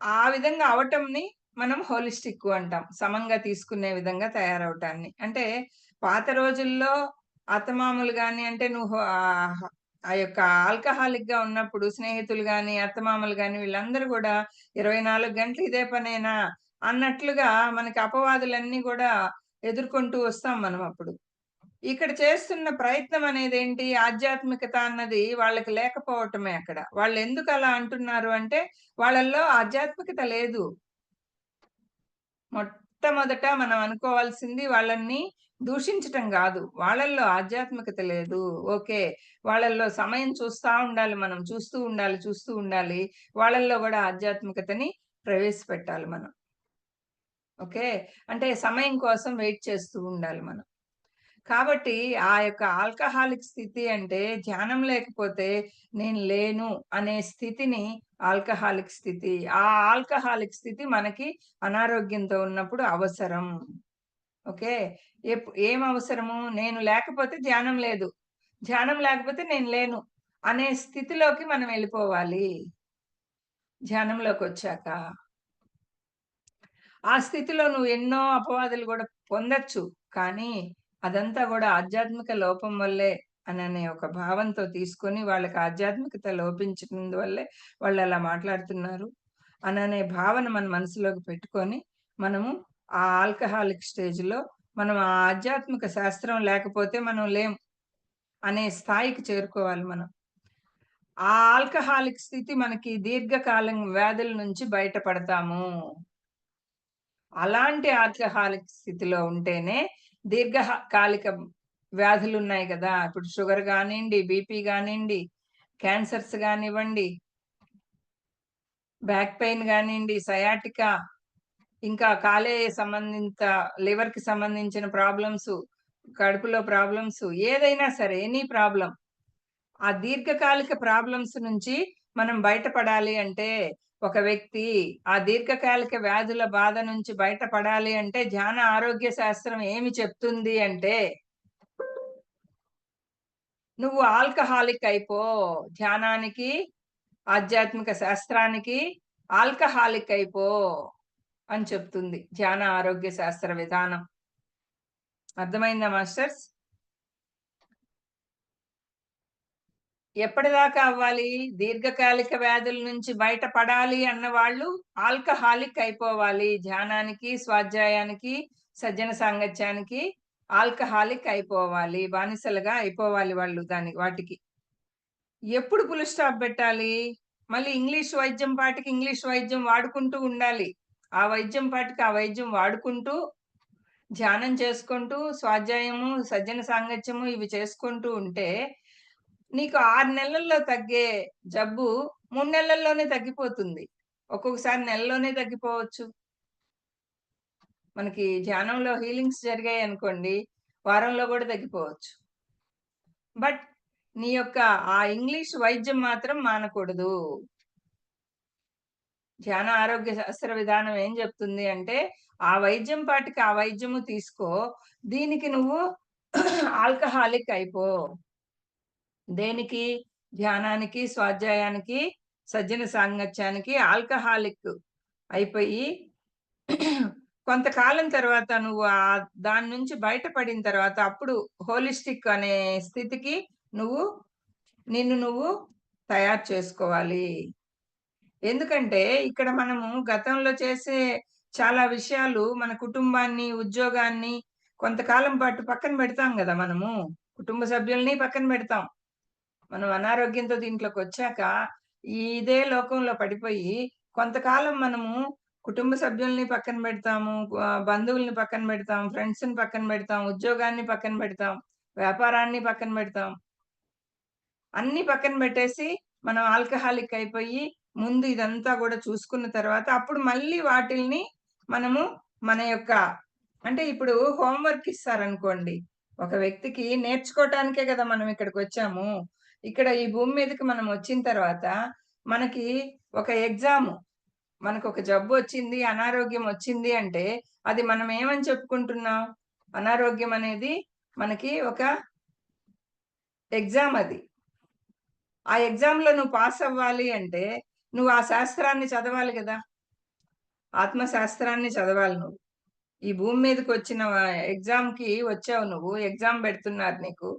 ఆ విధంగా అవటంని మనం హోలిస్టిక్ అంటాం. సమంగా తీసుకునే విధంగా తయారవటాన్ని. అంటే పాత రోజుల్లో అత్తమామలు గాని అంటే ఆ యొక్క ఆల్కహాలిక్‌గా ఉన్నప్పుడు స్నేహితులు గాని, అత్తమామలు గాని వీళ్ళందరూ గూడా 24 గంటలు ఇదే పనేనా అన్నట్లుగా మనకి అపవాదులన్నీ గూడా ఎదుర్కొంటూ వస్తాం మనం అప్పుడు. ఇక్కడ చేస్తున్న ప్రయత్నం అనేదేంటి? ఆధ్యాత్మికత అన్నది వాళ్ళకి లేకపోవటమే అక్కడ. వాళ్ళెందుకలా అంటున్నారు అంటే, వాళ్ళల్లో ఆధ్యాత్మికత లేదు. మొట్టమొదట మనం అనుకోవాల్సింది వాళ్ళని దూషించటం గాదు. వాళ్ళల్లో ఆధ్యాత్మికత లేదు. ఓకే. వాళ్ళల్లో సమయం చూస్తా ఉండాలి మనం. చూస్తూ ఉండాలి. వాళ్ళల్లో గూడా ఆధ్యాత్మికతని ప్రవేశపెట్టాలి మనం. ఓకే. అంటే సమయం కోసం వెయిట్ చేస్తూ ఉండాలి మనం. కాబట్టి ఆ యొక్క ఆల్కహాలిక్ స్థితి అంటే ధ్యానం లేకపోతే నేను లేను అనే స్థితిని ఆల్కహాలిక్ స్థితి. ఆ ఆల్కహాలిక్ స్థితి మనకి అనారోగ్యంతో ఉన్నప్పుడు అవసరం. ఓకే. ఏం అవసరము? నేను లేకపోతే ధ్యానం లేదు. ధ్యానం లేకపోతే నేను లేను అనే స్థితిలోకి మనం వెళ్ళిపోవాలి. ధ్యానంలోకొచ్చాక. ఆ స్థితిలో నువ్వు ఎన్నో అపవాదులు గూడా పొందొచ్చు. కానీ అదంతా గూడా ఆధ్యాత్మిక లోపం వల్లే అననే ఒక భావంతో తీసుకొని వాళ్ళకి ఆధ్యాత్మికత లోపించినందువల్లే వాళ్ళలా మాట్లాడుతున్నారు అననే భావన మన మనసులోకి పెట్టుకొని, మనము ఆ ఆల్కహాలిక్ స్టేజ్‌లో మనం ఆ ఆధ్యాత్మిక శాస్త్రం లేకపోతే మనం లేం అనే స్థాయికి చేరుకోవాలి మనం. ఆ ఆల్కహాలిక్ స్థితి మనకి దీర్ఘకాలం వ్యాధుల నుంచి బయటపడతాము. అలాంటి ఆల్కహాలిక్ స్థితిలో ఉంటేనే కాలిక వ్యాధులున్నాయి గదా! ఇప్పుడు షుగర్ గానియండి, బీపీ గానియండి, క్యాన్సర్స్ గానివ్వండి, బ్యాక్ పెయిన్ గానియండి, సయాటికా, ఇంకా కాలేయ సంబంధిత లివర్‌కి సంబంధించిన ప్రాబ్లమ్సు, కడుపులో ప్రాబ్లమ్సు ఏదైనా సరే ఎనీ ప్రాబ్లమ్. ఆ దీర్ఘకాలిక ప్రాబ్లమ్స్ నుంచి మనం బయటపడాలి అంటే, ఒక వ్యక్తి ఆ దీర్ఘకాలిక వ్యాధుల బాధ నుంచి బయటపడాలి అంటే, ధ్యాన ఆరోగ్య శాస్త్రం ఏమి చెప్తుంది అంటే, నువ్వు ఆల్కహాలిక్ అయిపో. ధ్యానానికి, ఆధ్యాత్మిక శాస్త్రానికి ఆల్కహాలిక్ అయిపో అని చెప్తుంది ధ్యాన ఆరోగ్య శాస్త్ర విధానం. అర్థమైందా మాస్టర్స్? ఎప్పటిదాకా అవ్వాలి? దీర్ఘకాలిక వ్యాధుల నుంచి బయటపడాలి అన్నవాళ్ళు ఆల్కహాలిక్ అయిపోవాలి. ధ్యానానికి, స్వాధ్యాయానికి, సజ్జన సాంగత్యానికి ఆల్కహాలిక్ అయిపోవాలి. బానిసలుగా అయిపోవాలి వాళ్ళు వాటికి. ఎప్పుడు ఫుల్ స్టాప్ పెట్టాలి? మళ్ళీ ఇంగ్లీష్ వైద్యం పాటికి ఇంగ్లీష్ వైద్యం వాడుకుంటూ ఉండాలి. ఆ వైద్యం పాటికి ఆ వైద్యం వాడుకుంటూ, ధ్యానం చేసుకుంటూ, స్వాధ్యాయము, సజ్జన సాంగత్యము ఇవి చేసుకుంటూ ఉంటే నీకు 6 నెలల్లో తగ్గే జబ్బు 3 నెలల్లోనే తగ్గిపోతుంది. ఒక్కొక్కసారి నెలలోనే తగ్గిపోవచ్చు. మనకి ధ్యానంలో హీలింగ్స్ జరిగాయనుకోండి, వారంలో గూడా తగ్గిపోవచ్చు. బట్ నీ యొక్క ఆ ఇంగ్లీష్ వైద్యం మాత్రం మానకూడదు. ధ్యాన ఆరోగ్య శాస్త్ర విధానం ఏం జెప్తుంది అంటే, ఆ వైద్యం పాటికి ఆ వైద్యము తీసుకో. దీనికి నువ్వు ఆల్కహాలిక్ అయిపో. దేనికి? ధ్యానానికి, స్వాధ్యాయానికి, సజ్జన సాంగత్యానికి ఆల్కహాలిక్ అయిపోయి కొంతకాలం తర్వాత నువ్వు దాని నుంచి బయటపడిన తర్వాత అప్పుడు హోలిస్టిక్ అనే స్థితికి నువ్వు నిన్ను నువ్వు తయారు చేసుకోవాలి. ఎందుకంటే ఇక్కడ మనము గతంలో చేసే చాలా విషయాలు మన కుటుంబాన్ని, ఉద్యోగాన్ని కొంతకాలం పాటు పక్కన పెడతాం గదా మనము. కుటుంబ సభ్యుల్ని పక్కన పెడతాం. మనం అనారోగ్యంతో దీంట్లోకొచ్చాక, ఇదే లోకంలో పడిపోయి, కొంతకాలం మనము కుటుంబ సభ్యుల్ని పక్కన పెడతాము, బంధువుల్ని పక్కన పెడతాం, ఫ్రెండ్స్‌ని పక్కన పెడతాం, ఉద్యోగాన్ని పక్కన పెడతాం, వ్యాపారాన్ని పక్కన పెడతాం. అన్నీ పక్కన పెట్టేసి, మనం ఆల్కహాలిక్ అయిపోయి, ముందు ఇదంతా గూడా చూసుకున్న తర్వాత, అప్పుడు మళ్ళీ వాటిల్ని మనము మన యొక్క అంటే ఇప్పుడు హోమ్ వర్క్ ఇస్తారనుకోండి. ఒక వ్యక్తికి నేర్చుకోవటానికే గదా మనం ఇక్కడికొచ్చాము. ఇక్కడ ఈ భూమి మీదకి మనం వచ్చిన తర్వాత, మనకి ఒక ఎగ్జాము. మనకొక జబ్బొచ్చింది, అనారోగ్యం వచ్చింది అంటే, అది మనం ఏమని చెప్పుకుంటున్నాం? అనారోగ్యం అనేది మనకి ఒక ఎగ్జామ్ అది. ఆ ఎగ్జామ్‌లో నువ్వు పాస్ అవ్వాలి అంటే, నువ్వు ఆ శాస్త్రాన్ని చదవాలి గదా! ఆత్మ శాస్త్రాన్ని చదవాలి నువ్వు. ఈ భూమి మీదకొచ్చిన ఎగ్జామ్‌కి వచ్చావు నువ్వు. ఎగ్జామ్ బెడుతున్నారు నీకు.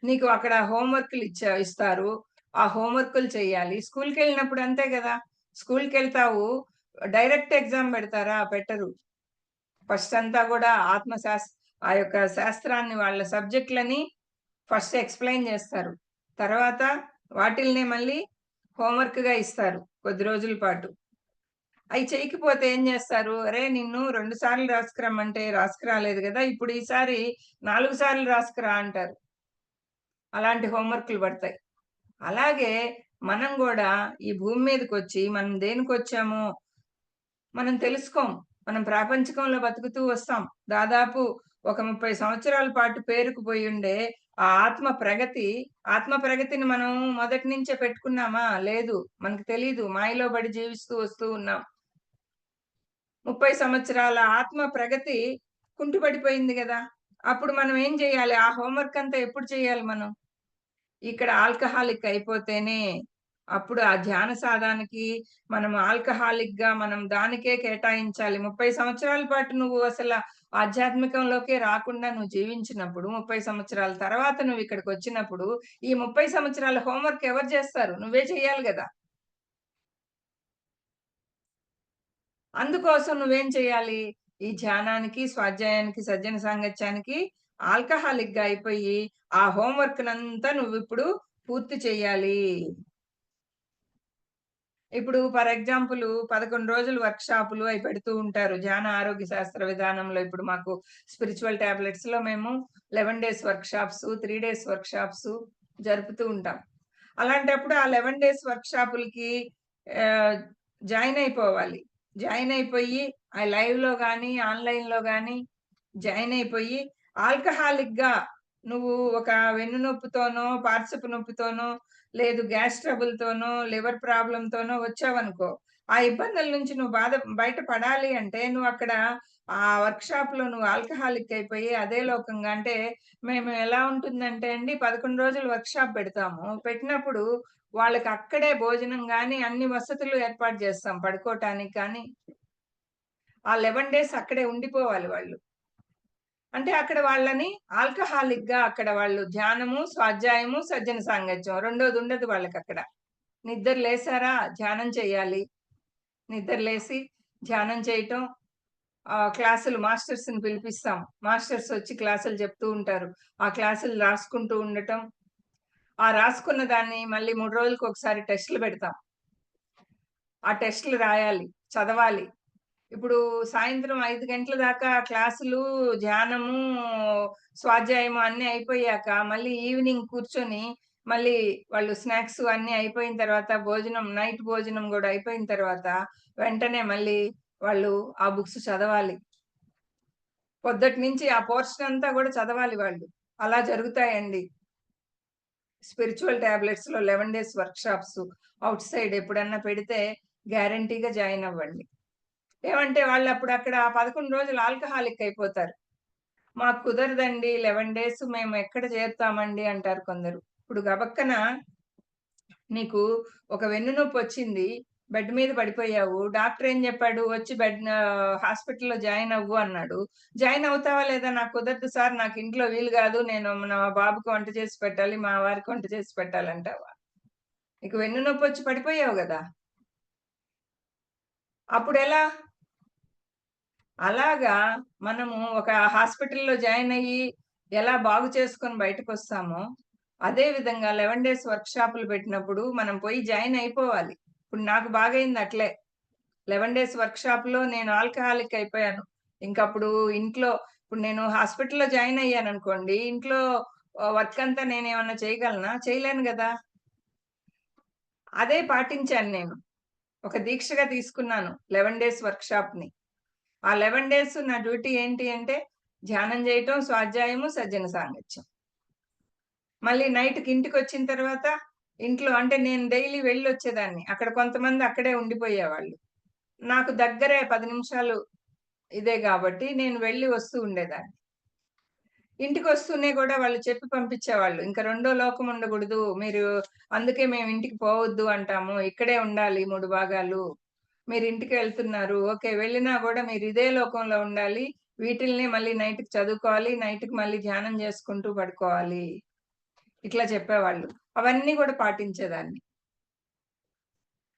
నీకు అక్కడ హోమ్ వర్క్‌లు ఇస్తారు. ఆ హోమ్ వర్క్‌లు చెయ్యాలి. స్కూలుకెళ్ళినప్పుడు అంతే గదా! స్కూలుకెళ్తావు. డైరెక్ట్ ఎగ్జామ్ బెడతారా? పెట్టరు. ఫస్ట్ అంతా గూడా ఆ యొక్క శాస్త్రాన్ని వాళ్ళ సబ్జెక్ట్‌లని ఫస్ట్ ఎక్స్‌ప్లెయిన్ జేస్తారు. తర్వాత వాటిల్నే మళ్ళీ హోమ్ వర్క్‌గా ఇస్తారు కొద్ది రోజుల పాటు. అయి చేయకపోతే ఏం జేస్తారు? "అరేయ్! నిన్ను 2 సార్లు రాసుకురమ్మంటే రాసుకురాలేదు గదా! ఇప్పుడు ఈసారి 4 సార్లు రాసుకురా" అంటారు. అలాంటి హోమ్ వర్క్‌లు పడతాయి. అలాగే మనం గూడా ఈ భూమి మీదకొచ్చి మనం దేనికొచ్చామో మనం తెలుసుకోం. మనం ప్రాపంచికంలో బతుకుతూ వస్తాం. దాదాపు ఒక 30 సంవత్సరాల పాటు పేరుకుపోయుండే ఆ ఆత్మ ప్రగతిని మనం మొదటి నుంచే పెట్టుకున్నామా? లేదు. మనకు తెలీదు. మాయలో పడి జీవిస్తూ వస్తూ ఉన్నాం. 30 సంవత్సరాల ఆత్మ ప్రగతి కుంటుపడిపోయింది గదా! అప్పుడు మనం ఏం జేయాలి? ఆ హోమ్ వర్క్ అంతా ఎప్పుడు చేయాలి మనం? ఇక్కడ ఆల్కహాలిక్ అయిపోతేనే అప్పుడు ఆ ధ్యాన సాధనకి మనం ఆల్కహాలిక్‌గా మనం దానికే కేటాయించాలి. 30 సంవత్సరాల పాటు నువ్వు అసల ఆధ్యాత్మికంలోకే రాకుండా నువ్వు జీవించినప్పుడు, 30 సంవత్సరాల తర్వాత నువ్విక్కడికొచ్చినప్పుడు, ఈ 30 సంవత్సరాల హోంవర్క్ ఎవరు చేస్తారు? నువ్వే చెయ్యాలి గదా! అందుకోసం నువ్వేం చేయాలి? ఈ ధ్యానానికి, స్వాధ్యాయానికి, సజ్జన సాంగత్యానికి ఆల్కహాలిక్‌గా అయిపోయి, ఆ హోంవర్క్‌నంతా నువ్విప్పుడు పూర్తి చెయ్యాలి. ఇప్పుడు ఫర్ ఎగ్జాంపుల్ 11 రోజులు వర్క్‌షాపులు అయి పెడుతూ ఉంటారు. ధ్యాన ఆరోగ్య శాస్త్ర విధానంలో ఇప్పుడు మాకు స్పిరిచ్యువల్ టాబ్లెట్స్‌లో మేము 11 డేస్ వర్క్‌షాప్స్, 3 డేస్ వర్క్‌షాప్స్ జరుపుతూ ఉంటాం. అలాంటప్పుడు ఆ 11 డేస్ వర్క్‌షాపులకి ఆహ్, జాయిన్ అయిపోవాలి. జాయిన్ అయిపోయి లైవ్‌లో గాని, ఆన్‌లైన్‌లో గాని జాయిన్ అయిపోయి ఆల్కహాలిక్‌గా నువ్వు ఒక వెన్ను నొప్పితోనో, పార్శ్వపు నొప్పితోనో, లేదు గ్యాస్ ట్రబుల్‌తోనో, లివర్ ప్రాబ్లమ్‌తోనో వచ్చావనుకో, ఆ ఇబ్బందుల నుంచి నువ్వు బయట పడాలి అంటే నువ్వక్కడ ఆ వర్క్‌షాప్‌లో నువ్వు ఆల్కహాలిక్ అయిపోయి అదే లోకంగా అంటే మేము ఎలా ఉంటుందంటే అండి 11 రోజులు వర్క్‌షాప్ పెడతాము. పెట్టినప్పుడు వాళ్ళకి అక్కడే భోజనం గాని, అన్ని వసతులు ఏర్పాటు చేస్తాం. పడుకోటానికి కానీ, ఆ 11 డేస్ అక్కడే ఉండిపోవాలి వాళ్ళు. అంటే అక్కడ వాళ్ళని ఆల్కహాలిక్‌గా అక్కడ వాళ్ళు ధ్యానము, స్వాధ్యాయము, సజ్జన సాంగత్యం రెండోదుండదు వాళ్ళకక్కడ. నిద్ర లేసారా ధ్యానం చేయాలి. నిద్ర లేసి ధ్యానం చేయటం, క్లాసులు మాస్టర్స్‌ని పిలిపిస్తాం. మాస్టర్స్ వచ్చి క్లాసులు చెప్తూ ఉంటారు. ఆ క్లాసులు రాసుకుంటూ ఉండటం. ఆ రాసుకున్న దాన్ని మళ్ళీ 3 రోజులకొకసారి టెస్ట్‌లు పెడతాం. ఆ టెస్ట్‌లు రాయాలి, చదవాలి. ఇప్పుడు సాయంత్రం 5 గంటల దాకా క్లాసులు, ధ్యానము, స్వాధ్యాయము అన్నీ అయిపోయాక, మళ్ళీ ఈవినింగ్ కూర్చొని, మళ్ళీ వాళ్ళు స్నాక్స్ అన్నీ అయిపోయిన తర్వాత, భోజనం నైట్ భోజనం గూడా అయిపోయిన తర్వాత, వెంటనే మళ్ళీ వాళ్ళు ఆ బుక్స్ చదవాలి. పొద్దటి నుంచి ఆ పోర్షన్ అంతా గూడా చదవాలి వాళ్ళు. అలా జరుగుతాయండి. స్పిరిచ్యువల్ టాబ్లెట్స్‌లో 11 డేస్ వర్క్‌షాప్స్ ఔట్ సైడ్ ఎప్పుడన్నా పెడితే గ్యారంటీగా జాయిన్ అవ్వండి. ఏమంటే వాళ్ళప్పుడు అక్కడ 11 రోజులు ఆల్కహాలిక్ అయిపోతారు. మాకు కుదరదండి 11 డేస్ మేము ఎక్కడ చేరుతామండి అంటారు కొందరు. ఇప్పుడు గబక్కన నీకు ఒక వెన్ను నొప్పొచ్చింది. బెడ్ మీద పడిపోయావు. డాక్టర్ ఏం చెప్పాడు? వచ్చి హాస్పిటల్‌లో జాయిన్ అవ్వు అన్నాడు. జాయిన్ అవుతావా లేదా? నాకు కుదరదు సార్. నాకు ఇంట్లో వీలు కాదు. నేను నా బాబుకి వంట చేసి పెట్టాలి. మా వారికి వంట చేసి పెట్టాలంటావా? నీకు వెన్ను నొప్పొచ్చి పడిపోయావు గదా! అప్పుడెలా? అలాగా మనము ఒక హాస్పిటల్‌లో జాయిన్ అయ్యి, ఎలా బాగు చేసుకొని బయటకొస్తామో, అదే విధంగా 11 డేస్ వర్క్‌షాపులు పెట్టినప్పుడు మనం పోయి జాయిన్ అయిపోవాలి. ఇప్పుడు నాకు బాగయింది అట్లే. 11 డేస్ వర్క్‌షాప్‌లో నేను ఆల్కహాలిక్ అయిపోయాను. ఇంకప్పుడు ఇంట్లో ఇప్పుడు నేను హాస్పిటల్‌లో జాయిన్ అయ్యాననుకోండి, ఇంట్లో వర్క్ అంతా నేనేమన్నా చేయగలనా? చేయలేను గదా! అదే పాటించాను నేను. ఒక దీక్షగా తీసుకున్నాను 11 డేస్ వర్క్‌షాప్‌ని. ఆ 11 డేస్ నా డ్యూటీ ఏంటి అంటే, ధ్యానం జేయటం, స్వాధ్యాయము, సజ్జన సాంగత్యం. మళ్ళీ నైట్‌కి ఇంటికొచ్చిన తర్వాత, ఇంట్లో అంటే నేను డైలీ వెళ్ళొచ్చేదాన్ని. అక్కడ కొంతమంది అక్కడే ఉండిపోయేవాళ్ళు. నాకు దగ్గరే 10 నిమిషాలు ఇదే గాబట్టి, నేను వెళ్ళి వస్తూ ఉండేదాన్ని. ఇంటికొస్తూనే గూడా వాళ్ళు చెప్పి పంపించేవాళ్ళు. ఇంక రెండో లోకం ఉండగూడదు. మీరు అందుకే మేము ఇంటికి పోవద్దు అంటాము. ఇక్కడే ఉండాలి 3 భాగాలు. మీరింటికి వెళ్తున్నారు. ఓకే. వెళ్ళినా గూడా మీరిదే లోకంలో ఉండాలి. వీటిల్నే మళ్ళీ నైట్‌కి చదువుకోవాలి. నైట్‌కి మళ్ళీ ధ్యానం జేసుకుంటూ పడుకోవాలి. ఇట్లా చెప్పేవాళ్ళు. అవన్నీ గూడా పాటించేదాన్ని.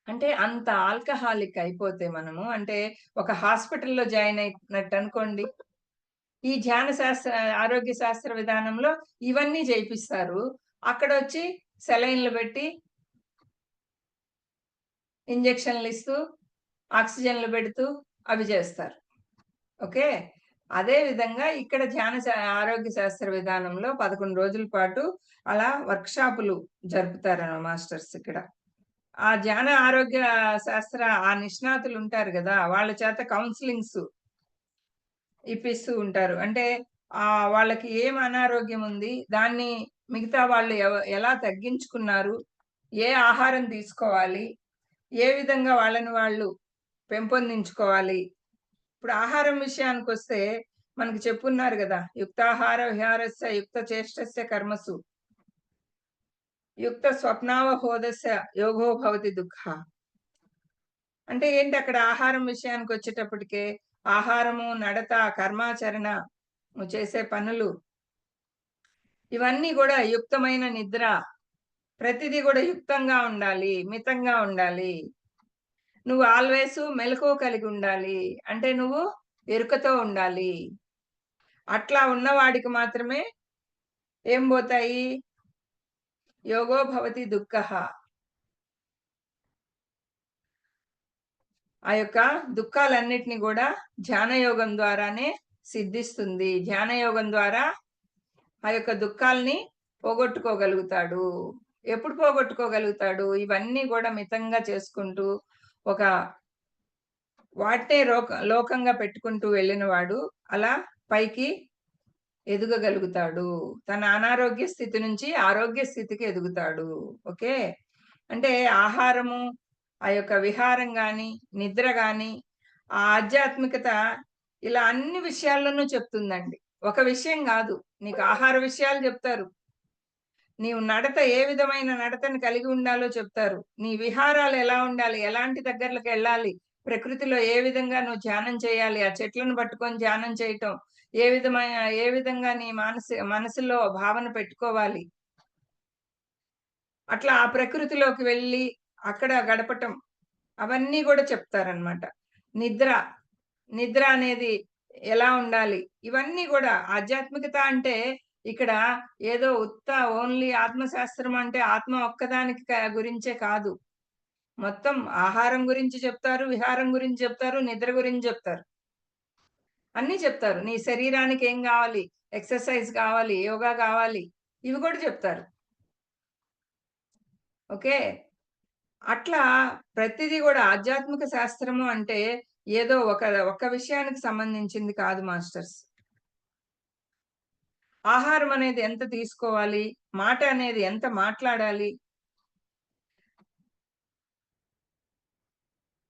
అంటే అంత ఆల్కహాలిక్ అయిపోతే మనము అంటే ఒక హాస్పిటల్‌లో జాయిన్ అయినట్టనుకోండి. ఈ ధ్యాన శాస్త్ర ఆరోగ్య శాస్త్ర విధానంలో ఇవన్నీ జేపిస్తారు. అక్కడొచ్చి సెలైన్‌లు బెట్టి, ఇంజెక్షన్‌లిస్తూ, ఆక్సిజన్‌లు బెడుతూ అవి జేస్తారు. ఓకే. అదే విధంగా ఇక్కడ ఆరోగ్య శాస్త్ర విధానంలో 11 రోజుల పాటు అలా వర్క్‌షాపులు జరుపుతారు మాస్టర్స్ ఇక్కడ. ఆ ధ్యాన ఆరోగ్య శాస్త్ర ఆ నిష్ణాతులుంటారు గదా! వాళ్ళ చేత కౌన్సెలింగ్స్ ఇప్పిస్తూ ఉంటారు. అంటే వాళ్ళకి ఏం అనారోగ్యం ఉంది? దాన్ని మిగతా వాళ్ళు ఎలా తగ్గించుకున్నారు? ఏ ఆహారం తీసుకోవాలి? ఏ విధంగా వాళ్ళని వాళ్ళు పెంపొందించుకోవాలి? ఇప్పుడు ఆహారం విషయానికొస్తే మనకి చెప్పున్నారు గదా! యుక్తాహార విహారస్య యుక్త చేష్టస్య కర్మసు. యుక్త స్వప్నావబోధస్య యోగో భవతి దుఃఖ. అంటే ఏంటి అక్కడ ఆహారం విషయానికి వచ్చేటప్పటికే ఆహారము, నడత, కర్మాచరణ, నువ్వు చేసే పనులు ఇవన్నీ కూడా యుక్తమైన నిద్ర, ప్రతిదీ కూడా యుక్తంగా ఉండాలి, మితంగా ఉండాలి. నువ్వు ఆల్వేస్ మెలకువ కలిగి ఉండాలి. అంటే నువ్వు ఎరుకతో ఉండాలి. అట్లా ఉన్నవాడికి మాత్రమే ఏం పోతాయి? యోగో భవతి దుఃఖః. ఆ యొక్క దుఃఖాలన్నిటిని కూడా ధ్యానయోగం ద్వారానే సిద్ధిస్తుంది. ధ్యానయోగం ద్వారా ఆ యొక్క దుఃఖాల్ని పోగొట్టుకోగలుగుతాడు. ఎప్పుడు పోగొట్టుకోగలుగుతాడు? ఇవన్నీ కూడా మితంగా చేసుకుంటూ ఒక వాటినే లోకంగా పెట్టుకుంటూ వెళ్ళినవాడు అలా పైకి ఎదగగలుగుతాడు. తన అనారోగ్య స్థితి నుంచి ఆరోగ్య స్థితికి ఎదుగుతాడు. ఓకే. అంటే ఆహారము, ఆ యొక్క విహారం గాని, నిద్ర గాని, ఆ ఆధ్యాత్మికత ఇలా అన్ని విషయాల్లోనూ చెప్తుందండి. ఒక విషయం గాదు. నీకు ఆహార విషయాలు చెప్తారు. నీవు నడత ఏ విధమైన నడతను కలిగి ఉండాలో చెప్తారు. నీ విహారాలు ఎలా ఉండాలి? ఎలాంటి దగ్గరలకెళ్ళాలి? ప్రకృతిలో ఏ విధంగా నువ్వు ధ్యానం చేయాలి? ఆ చెట్లను పట్టుకొని ధ్యానం చేయటం. ఏ విధంగా నీ మనసులో భావన పెట్టుకోవాలి? అట్లా ఆ ప్రకృతిలోకి వెళ్ళి అక్కడ గడపటం. అవన్నీ గూడా చెప్తారనమాట. నిద్ర, నిద్ర అనేది ఎలా ఉండాలి? ఇవన్నీ గూడా ఆధ్యాత్మికత అంటే ఇక్కడ ఏదో ఓన్లీ ఆత్మశాస్త్రం అంటే ఆత్మ ఒక్కదానికి గురించే కాదు. మొత్తం ఆహారం గురించి చెప్తారు, విహారం గురించి చెప్తారు, నిద్ర గురించి చెప్తారు. అన్నీ చెప్తారు. నీ శరీరానికి ఏం గావాలి? ఎక్సర్‌సైజ్ కావాలి, యోగా కావాలి. ఇవి కూడా చెప్తారు. ఓకే. అట్లా ప్రతిదీ గూడా ఆధ్యాత్మిక శాస్త్రము అంటే ఏదో ఒక విషయానికి సంబంధించింది కాదు మాస్టర్స్. ఆహారం అనేది ఎంత తీసుకోవాలి? మాట అనేది ఎంత మాట్లాడాలి?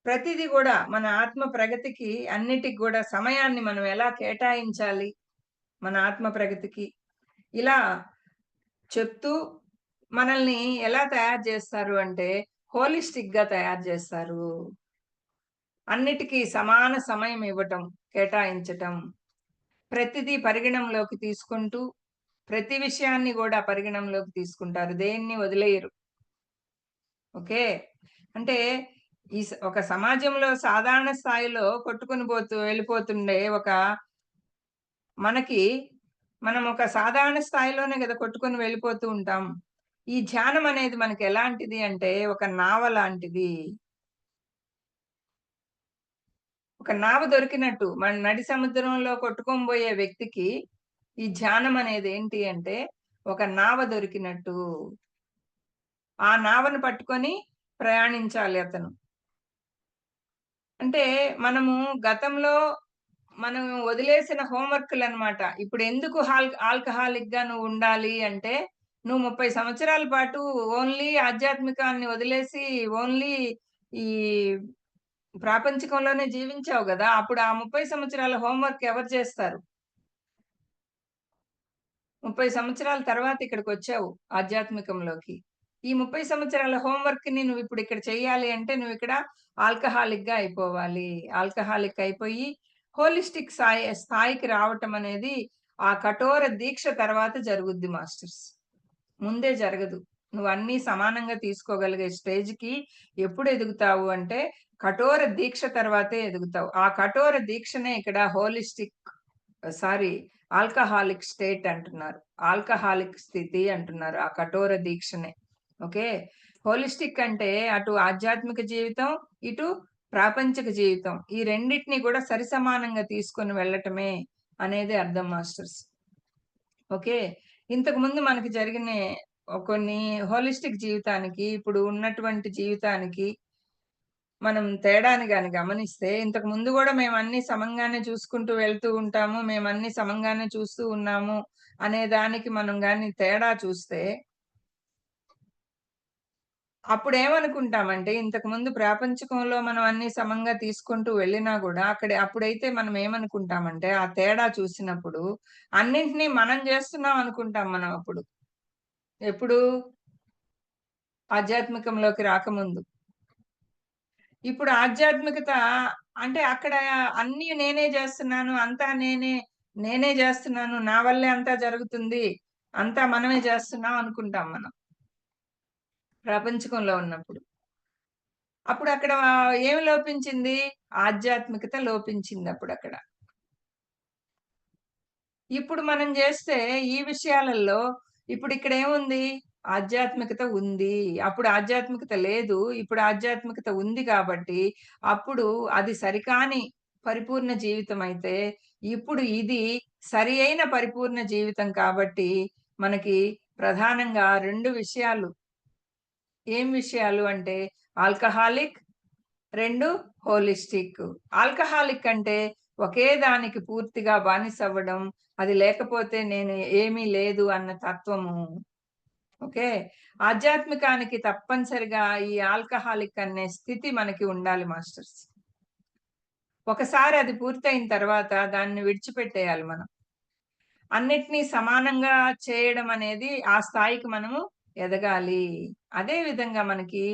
ప్రతిదీ గూడా మన ఆత్మ ప్రగతికి అన్నిటికి గూడా సమయాన్ని మనం ఎలా కేటాయించాలి? మన ఆత్మ ప్రగతికి. ఇలా చెప్తూ మనల్ని ఎలా తయారు జేస్తారు అంటే హోలిస్టిక్‌గా తయారు జేస్తారు. అన్నిటికీ సమాన సమయం ఇవ్వటం, కేటాయించటం. ప్రతిదీ పరిగణంలోకి తీసుకుంటూ, ప్రతి విషయాన్ని గూడా పరిగణంలోకి తీసుకుంటారు. దేన్ని వదిలేయరు. ఓకే. అంటే ఒక సమాజంలో సాధారణ స్థాయిలో కొట్టుకొని వెళ్ళిపోతుండే మనకి మనం ఒక సాధారణ స్థాయిలోనే గదా కొట్టుకొని వెళ్ళిపోతూ ఉంటాం. ఈ ధ్యానం అనేది మనకి ఎలాంటిది అంటే ఒక నావ లాంటిది. ఒక నావ దొరికినట్టు మన నడి సముద్రంలో కొట్టుకొనిబోయే వ్యక్తికి ఈ ధ్యానం అనేది ఏంటి అంటే ఒక నావ దొరికినట్టు. ఆ నావను పట్టుకొని ప్రయాణించాలి అతను. అంటే మనము గతంలో మనం వదిలేసిన హోమ్ వర్క్‌లనమాట. ఇప్పుడెందుకు ఆల్కహాలిక్‌గా నువ్వుండాలి అంటే, నువ్వు 30 సంవత్సరాల పాటు ఓన్లీ ఆధ్యాత్మికాన్ని వదిలేసి, ఓన్లీ ఈ ప్రాపంచికంలోనే జీవించావు గదా! అప్పుడు ఆ 30 సంవత్సరాల హోమ్ వర్క్ ఎవరు చేస్తారు? 30 సంవత్సరాల తర్వాత ఇక్కడికొచ్చావు ఆధ్యాత్మికంలోకి. ఈ 30 సంవత్సరాల హోమ్ వర్క్‌ని నువ్విప్పుడు ఇక్కడ చెయ్యాలి అంటే, నువ్విక్కడ ఆల్కహాలిక్‌గా అయిపోవాలి. ఆల్కహాలిక్ అయిపోయి, హోలిస్టిక్ స్థాయికి రావటం అనేది ఆ కఠోర దీక్ష తర్వాత జరుగుద్ది మాస్టర్స్. ముందే జరగదు. నువ్వన్నీ సమానంగా తీసుకోగలిగే స్టేజ్‌కి ఎప్పుడు ఎదుగుతావు అంటే, కఠోర దీక్ష తర్వాతే ఎదుగుతావు. ఆ కఠోర దీక్షనే ఇక్కడ సారీ ఆల్కహాలిక్ స్టేట్ అంటున్నారు. ఆల్కహాలిక్ స్థితి అంటున్నారు. ఆ కఠోర దీక్షనే. ఓకే. హోలిస్టిక్ అంటే అటు ఆధ్యాత్మిక జీవితం, ఇటు ప్రాపంచిక జీవితం. ఈ రెండిటిని కూడా సరిసమానంగా తీసుకొని వెళ్ళటమే అనేది అర్థం మాస్టర్స్. ఓకే. ఇంతకు ముందు మనకి జరిగిన కొన్ని హోలిస్టిక్ జీవితానికి, ఇప్పుడు ఉన్నటువంటి జీవితానికి మనం తేడాని గాని గమనిస్తే, ఇంతకు ముందు గూడా మేమన్నీ సమంగానే చూసుకుంటూ వెళ్తూ ఉంటాము. మేమన్నీ సమంగానే చూస్తూ ఉన్నాము అనే దానికి మనం గాని తేడా చూస్తే అప్పుడేమనుకుంటామంటే, ఇంతకుముందు ప్రాపంచికంలో మనం అన్నీ సమంగా తీసుకుంటూ వెళ్ళినా గూడా, అప్పుడైతే మనం ఏమనుకుంటామంటే, ఆ తేడా చూసినప్పుడు, అన్నింటిని మనం జేస్తున్నాం అనుకుంటాం మనం అప్పుడు. ఎప్పుడు? ఆధ్యాత్మికంలోకి రాకముందు. ఇప్పుడు ఆధ్యాత్మికత అంటే అక్కడ అన్నీ నేనే జేస్తున్నాను. అంతా నేనే జేస్తున్నాను. నా వల్లే అంతా జరుగుతుంది. అంతా మనమే జేస్తున్నాం అనుకుంటాం మనం. ప్రపంచకంలో ఉన్నప్పుడు. అప్పుడు అక్కడ ఏమి లోపించింది? ఆధ్యాత్మికత లోపించిందప్పుడక్కడ. ఇప్పుడు మనం జేస్తే ఈ విషయాలలో ఇప్పుడిక్కడేముంది? ఆధ్యాత్మికత ఉంది. అప్పుడు ఆధ్యాత్మికత లేదు. ఇప్పుడు ఆధ్యాత్మికత ఉంది కాబట్టి, అప్పుడు అది సరికాని పరిపూర్ణ జీవితమైతే, ఇప్పుడు ఇది సరి అయిన పరిపూర్ణ జీవితం కాబట్టి, మనకి ప్రధానంగా 2 విషయాలు. ఏం విషయాలు అంటే ఆల్కహాలిక్, 2 హోలిస్టిక్. ఆల్కహాలిక్ అంటే ఒకే దానికి పూర్తిగా బానిసవ్వడం. అది లేకపోతే నేను ఏమీ లేదు అన్న తత్వము. ఓకే. ఆధ్యాత్మికానికి తప్పనిసరిగా ఈ ఆల్కహాలిక్ అనే స్థితి మనకి ఉండాలి మాస్టర్స్. ఒకసారి అది పూర్తయిన తర్వాత దాన్ని విడిచిపెట్టేయాలి మనం. అన్నిటిని సమానంగా చేయడం అనేది ఆ స్థాయికి మనము ఎదగాలి. అదే విధంగా మనకి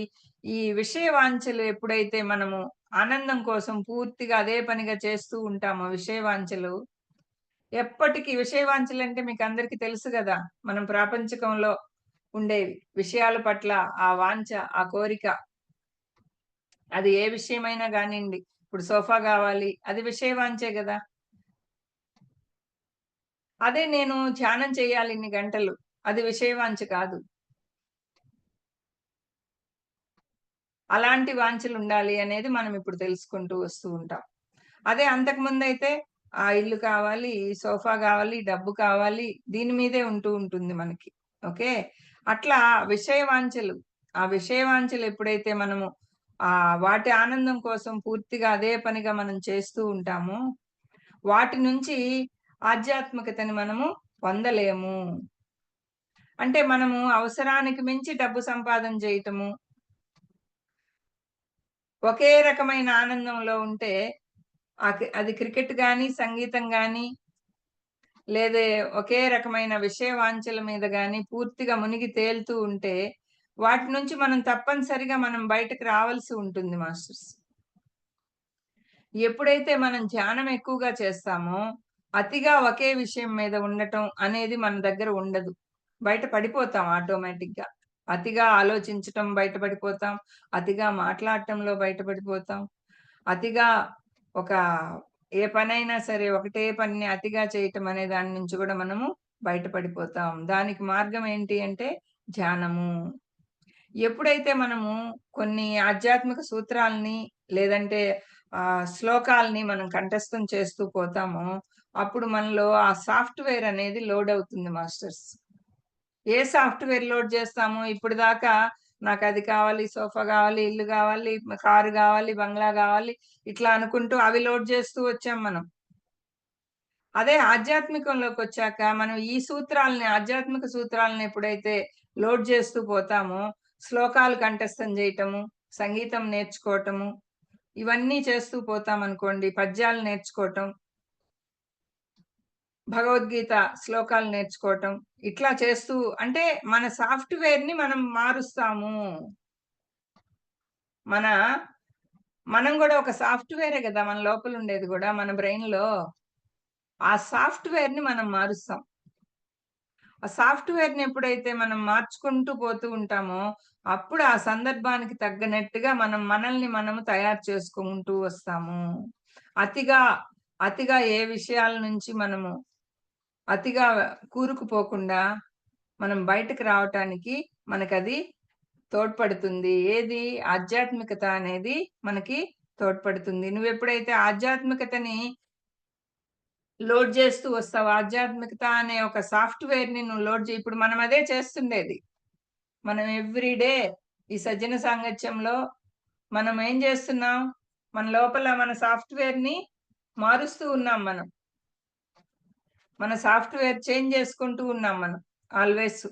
ఈ విషయ వాంఛలు ఎప్పుడైతే మనము ఆనందం కోసం పూర్తిగా అదే పనిగా చేస్తూ ఉంటామో విషయ వాంఛలు, ఎప్పటికి విషయ వాంఛలంటే మీకందరికీ తెలుసు గదా! మనం ప్రాపంచికంలో ఉండేవి. విషయాల పట్ల ఆ వాంఛ, ఆ కోరిక అది ఏ విషయమైనా గానియండి. ఇప్పుడు సోఫా గావాలి. అది విషయ వాంఛే గదా! అదే నేను ధ్యానం చేయాలి ఇన్ని గంటలు. అది విషయ వాంఛ కాదు. అలాంటి వాంఛలుండాలి అనేది మనం ఇప్పుడు తెలుసుకుంటూ వస్తూ ఉంటాం. అదే అంతకుముందైతే ఆ ఇల్లు కావాలి, సోఫా గావాలి, డబ్బు కావాలి, దీని మీదే ఉంటూ ఉంటుంది మనకి. ఓకే. అట్లా విషయ వాంఛలు, ఆ విషయ వాంఛలు ఎప్పుడైతే మనము వాటి ఆనందం కోసం పూర్తిగా అదే పనిగా మనం చేస్తూ ఉంటామో, వాటి నుంచి ఆధ్యాత్మికతని మనము పొందలేము. అంటే మనము అవసరానికి మించి డబ్బు సంపాదన జేయటము, ఒకే రకమైన ఆనందంలో ఉంటే అది క్రికెట్ గాని, సంగీతం గాని, లేదే ఒకే రకమైన విషయ వాంఛల మీద గాని పూర్తిగా మునిగి తేలుతూ ఉంటే, వాటి నుంచి మనం తప్పనిసరిగా మనం బయటకి రావాల్సి ఉంటుంది మాస్టర్స్. ఎప్పుడైతే మనం ధ్యానం ఎక్కువగా చేస్తామో, అతిగా ఒకే విషయం మీద ఉండటం అనేది మన దగ్గర ఉండదు. బయట పడిపోతాం ఆటోమేటిక్‌గా. అతిగా ఆలోచించటం బయట పడిపోతాం. అతిగా మాట్లాడటంలో బయట పడిపోతాం. అతిగా ఒక ఏ పనైనా సరే ఒకటే పనిని అతిగా చేయటం అనే దాని నుంచి గూడా మనము బయట పడిపోతాం. దానికి మార్గం ఏంటి అంటే ధ్యానము. ఎప్పుడైతే మనము కొన్ని ఆధ్యాత్మిక సూత్రాల్ని లేదంటే శ్లోకాల్ని మనం కంఠస్థం చేస్తూ పోతామో, అప్పుడు మనలో ఆ సాఫ్ట్‌వేర్ అనేది లోడ్ అవుతుంది మాస్టర్స్. ఏ సాఫ్ట్‌వేర్ లోడ్ చేస్తాము? ఇప్పటిదాకా నాకది కావాలి, సోఫా గావాలి, ఇల్లు గావాలి, కారు గావాలి, బంగ్లా గావాలి, ఇట్లా అనుకుంటూ అవి లోడ్ చేస్తూ వచ్చాం మనం. అదే ఆధ్యాత్మికంలోకొచ్చాక మనం ఈ సూత్రాల్ని, ఆధ్యాత్మిక సూత్రాలను ఎప్పుడైతే లోడ్ చేస్తూ పోతామో, శ్లోకాలు కంఠస్థం జేయటము, సంగీతం నేర్చుకోవటము, ఇవన్నీ చేస్తూ పోతామనుకోండి, పద్యాలు నేర్చుకోవటం, భగవద్గీత శ్లోకాలు నేర్చుకోవటం, ఇట్లా చేస్తూ అంటే మన సాఫ్ట్‌వేర్‌ని మనం మారుస్తాము. మన మనం గూడా ఒక సాఫ్ట్‌వేరే గదా! మన లోపలుండేది గూడా మన బ్రెయిన్‌లో. ఆ సాఫ్ట్‌వేర్‌ని మనం మారుస్తాం. ఆ సాఫ్ట్‌వేర్‌ని ఎప్పుడైతే మనం మార్చుకుంటూ పోతూ ఉంటామో, అప్పుడు ఆ సందర్భానికి తగ్గనట్టుగా మనం మనల్ని మనము తయారు చేసుకుంటూ వస్తాము. అతిగా, అతిగా ఏ విషయాల నుంచి మనము అతిగా కూరుకుపోకుండా మనం బయటకి రావటానికి మనకది తోడ్పడుతుంది. ఏది? ఆధ్యాత్మికత అనేది మనకి తోడ్పడుతుంది. నువ్వెప్పుడైతే ఆధ్యాత్మికతని లోడ్ చేస్తూ వస్తావో, ఆధ్యాత్మికత అనే ఒక సాఫ్ట్‌వేర్‌ని నువ్వు ఇప్పుడు మనం అదే చేస్తుండేది. మనం ఎవ్రీ డే ఈ సజ్జన సాంగత్యంలో మనం ఏం చేస్తున్నాం? మన లోపల మన సాఫ్ట్‌వేర్‌ని మారుస్తూ ఉన్నాం మనం. మన సాఫ్ట్‌వేర్ చేంజ్ చేసుకుంటూ ఉన్నాం మనం ఆల్‌వేస్.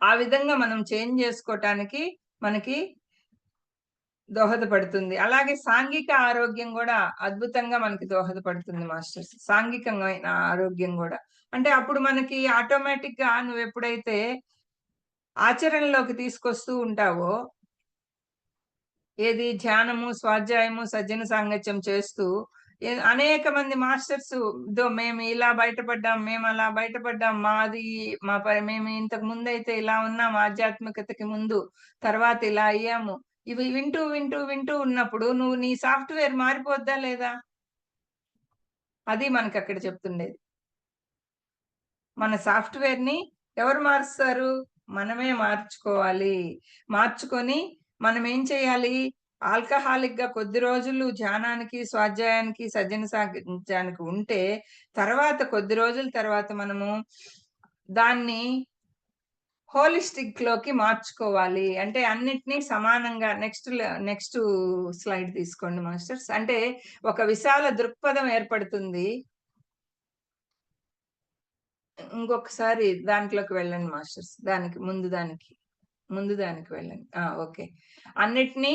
ఆ విధంగా మనం చేంజ్ చేసుకోటానికి మనకి దోహదపడుతుంది. అలాగే సాంఘిక ఆరోగ్యం గూడా అద్భుతంగా మనకి దోహదపడుతుంది మాస్టర్స్. సాంఘికమైన ఆరోగ్యం గూడా. అంటే అప్పుడు మనకి ఆటోమేటిక్‌గా నువ్వెప్పుడైతే ఆచరణలోకి తీసుకొస్తూ ఉంటావో, ఏది ధ్యానము, స్వాధ్యాయము, సజ్జన సాంగత్యం చేస్తూ అనేక మంది మాస్టర్స్ మేము ఇలా బయటపడ్డాం, మేము అలా బయటపడ్డాం, మేము ఇంతకు ముందైతే ఇలా ఉన్నాం ఆధ్యాత్మికతకి ముందు, తర్వాత ఇలా అయ్యాము. ఇవి వింటూ వింటూ వింటూ ఉన్నప్పుడు నువ్వు నీ సాఫ్ట్వేర్ మారిపోద్దా లేదా? అది మనకి అక్కడ చెప్తుండేది. మన సాఫ్ట్వేర్ ని ఎవరు మారుస్తారు? మనమే మార్చుకోవాలి. మార్చుకొని మనం ఏం చేయాలి? ఆల్కహాలిక్ గా కొద్ది రోజులు ధ్యానానికి, స్వాధ్యాయానికి, సజ్జన సాంగత్యానికి ఉంటే, తర్వాత కొద్ది రోజుల తర్వాత మనము దాన్ని హోలిస్టిక్ లోకి మార్చుకోవాలి. అంటే అన్నిటినీ సమానంగా నెక్స్ట్ స్లైడ్ తీసుకోండి మాస్టర్స్. అంటే ఒక విశాల దృక్పథం ఏర్పడుతుంది. ఇంకొకసారి దాంట్లోకి వెళ్ళండి మాస్టర్స్. ముందు దానికి వెళ్ళండి. ఓకే. అన్నిటినీ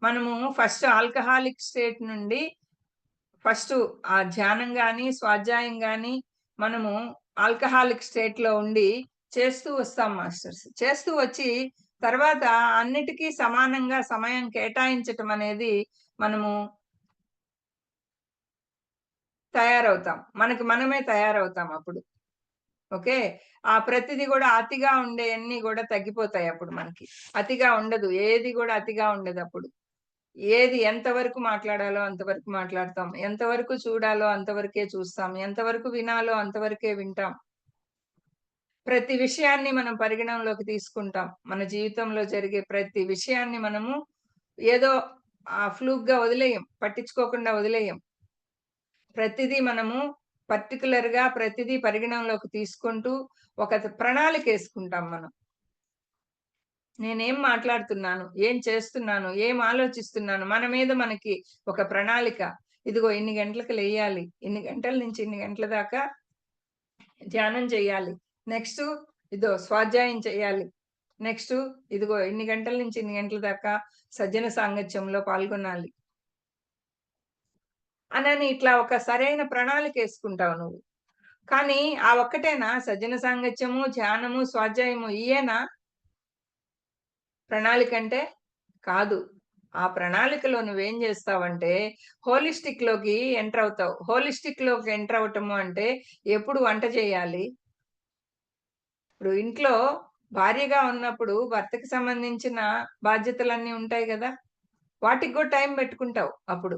మనము ఫస్ట్ ఆల్కహాలిక్ స్టేట్ నుండి ఫస్ట్ ఆ ధ్యానం గాని, స్వాధ్యాయం గాని మనము ఆల్కహాలిక్ స్టేట్ లో ఉండి చేస్తూ వస్తాం మాస్టర్స్. చేస్తూ వచ్చి తర్వాత అన్నిటికీ సమానంగా సమయం కేటాయించటం అనేది మనము తయారవుతాం. మనమే తయారవుతాం అప్పుడు. ఓకే. ఆ ప్రతిది కూడా అతిగా ఉండేయన్నీ కూడా తగ్గిపోతాయి అప్పుడు మనకి. అతిగా ఉండదు. ఏది కూడా అతిగా ఉండదు అప్పుడు. ఏది ఎంతవరకు మాట్లాడాలో అంతవరకు మాట్లాడతాం. ఎంతవరకు చూడాలో అంతవరకే చూస్తాం. ఎంతవరకు వినాలో అంతవరకే వింటాం. ప్రతి విషయాన్ని మనం పరిగణనలోకి తీసుకుంటాం. మన జీవితంలో జరిగే ప్రతి విషయాన్ని మనము ఏదో ఫ్లూక్‌గా వదిలేయం. పట్టించుకోకుండా వదిలేయం. ప్రతిదీ మనము పర్టిక్యులర్‌గా ప్రతిదీ పరిగణనలోకి తీసుకుంటూ ఒక ప్రణాళికేసుకుంటాం మనం. నేనేం మాట్లాడుతున్నాను? ఏం చేస్తున్నాను? ఏం ఆలోచిస్తున్నాను? మన మీద మనకి ఒక ప్రణాళిక. ఇదిగో ఇన్ని గంటలకు లెయ్యాలి. ఇన్ని గంటల నుంచి ఇన్ని గంటల దాకా ధ్యానం చెయ్యాలి. నెక్స్ట్ ఇదో స్వాధ్యాయం చెయ్యాలి. నెక్స్ట్ ఇదిగో ఇన్ని గంటల నుంచి ఇన్ని గంటల దాకా సజ్జన సాంగత్యంలో పాల్గొనాలి. అనని ఇట్లా ఒక సరైన ప్రణాళికేసుకుంటావు నువ్వు. కానీ ఆ ఒక్కటేనా సజ్జన సాంగత్యము, ధ్యానము, స్వాధ్యాయము ఇయేనా ప్రణాళిక అంటే? కాదు. ఆ ప్రణాళికలో నువ్వేం చేస్తావంటే హోలిస్టిక్ లోకి ఎంటర్ అవుతావు. హోలిస్టిక్ లోకి ఎంటర్ అవటము అంటే ఎప్పుడు వంట చేయాలి? ఇప్పుడు ఇంట్లో భార్యగా ఉన్నప్పుడు భర్తకి సంబంధించిన బాధ్యతలన్నీ ఉంటాయి గదా! వాటికి కూడా టైం పెట్టుకుంటావు అప్పుడు.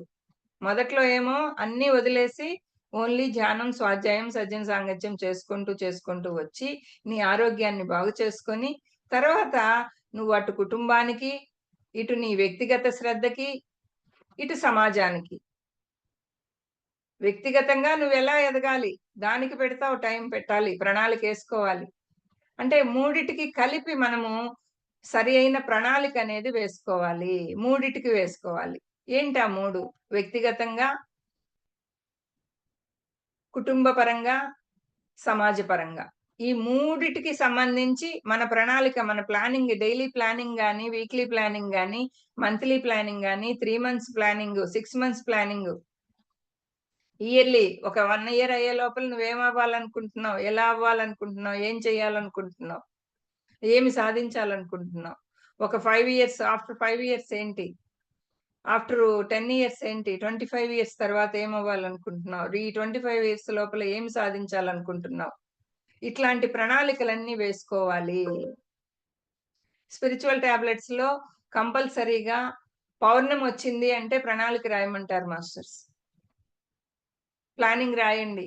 మొదట్లో ఏమో అన్నీ వదిలేసి ఓన్లీ ధ్యానం, స్వాధ్యాయం, సజ్జన సాంగత్యం చేసుకుంటూ వచ్చి నీ ఆరోగ్యాన్ని బాగు చేసుకొని తర్వాత నువ్వు అటు కుటుంబానికి, ఇటు నీ వ్యక్తిగత శ్రద్ధకి, ఇటు సమాజానికి. వ్యక్తిగతంగా నువ్వెలా ఎదగాలి? దానికి పెడతావు టైం పెట్టాలి. ప్రణాళికేసుకోవాలి. అంటే మూడిటికి కలిపి మనము సరి అయిన ప్రణాళిక అనేది వేసుకోవాలి. మూడిటికి వేసుకోవాలి. ఏంటా 3? వ్యక్తిగతంగా, కుటుంబ పరంగా, సమాజ పరంగా. ఈ మూడిటికి సంబంధించి మన ప్రణాళిక, మన ప్లానింగ్, డైలీ ప్లానింగ్ గాని, వీక్లీ ప్లానింగ్ గాని, మంత్లీ ప్లానింగ్ గాని, 3 months planning, 6 months planning, yearly ఒక 1 ఇయర్ అయ్యే లోపల నువ్వేం అవ్వాలనుకుంటున్నావు? ఎలా అవ్వాలనుకుంటున్నావు? ఏం చేయాలనుకుంటున్నావు? ఏమి సాధించాలనుకుంటున్నావు? ఒక 5 ఇయర్స్ ఆఫ్టర్ 5 ఇయర్స్ ఏంటి? ఆఫ్టర్ 10 ఇయర్స్ ఏంటి? 25 ఇయర్స్ తర్వాత ఏమవ్వాలనుకుంటున్నావు? ఈ 25 ఇయర్స్ లోపల ఏమి సాధించాలనుకుంటున్నావు? ఇట్లాంటి ప్రణాళికలన్నీ వేసుకోవాలి. స్పిరిచువల్ టాబ్లెట్స్ లో కంపల్సరీగా పౌర్ణమి వచ్చింది అంటే ప్రణాళిక రాయమంటారు మాస్టర్స్. ప్లానింగ్ రాయండి.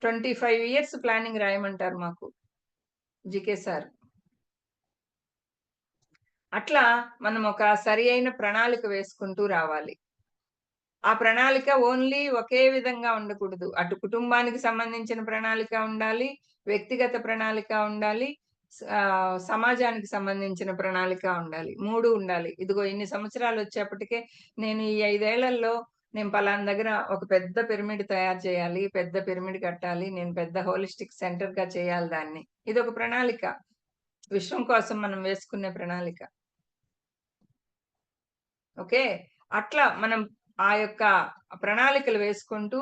25 ఇయర్స్ ప్లానింగ్ రాయమంటారు మాకు జీకే సార్. అట్లా మనం ఒక సరి అయిన ప్రణాళిక వేసుకుంటూ రావాలి. ఆ ప్రణాళిక ఓన్లీ ఒకే విధంగా ఉండకూడదు. అటు కుటుంబానికి సంబంధించిన ప్రణాళిక ఉండాలి, వ్యక్తిగత ప్రణాళిక ఉండాలి, సమాజానికి సంబంధించిన ప్రణాళిక ఉండాలి. 3 ఉండాలి. ఇదిగో ఇన్ని సంవత్సరాలు వచ్చేప్పటికే నేను ఈ 5 ఏళ్లలో నేను పలానా దగ్గర ఒక పెద్ద పిరమిడ్ తయారు చేయాలి, పెద్ద పిరమిడ్ కట్టాలి, నేను పెద్ద హోలిస్టిక్ సెంటర్ గా చేయాలి దాన్ని. ఇదొక ప్రణాళిక. విశ్వం కోసం మనం వేసుకునే ప్రణాళిక. ఓకే. అట్లా మనం ఆ యొక్క ప్రణాళికలు వేసుకుంటూ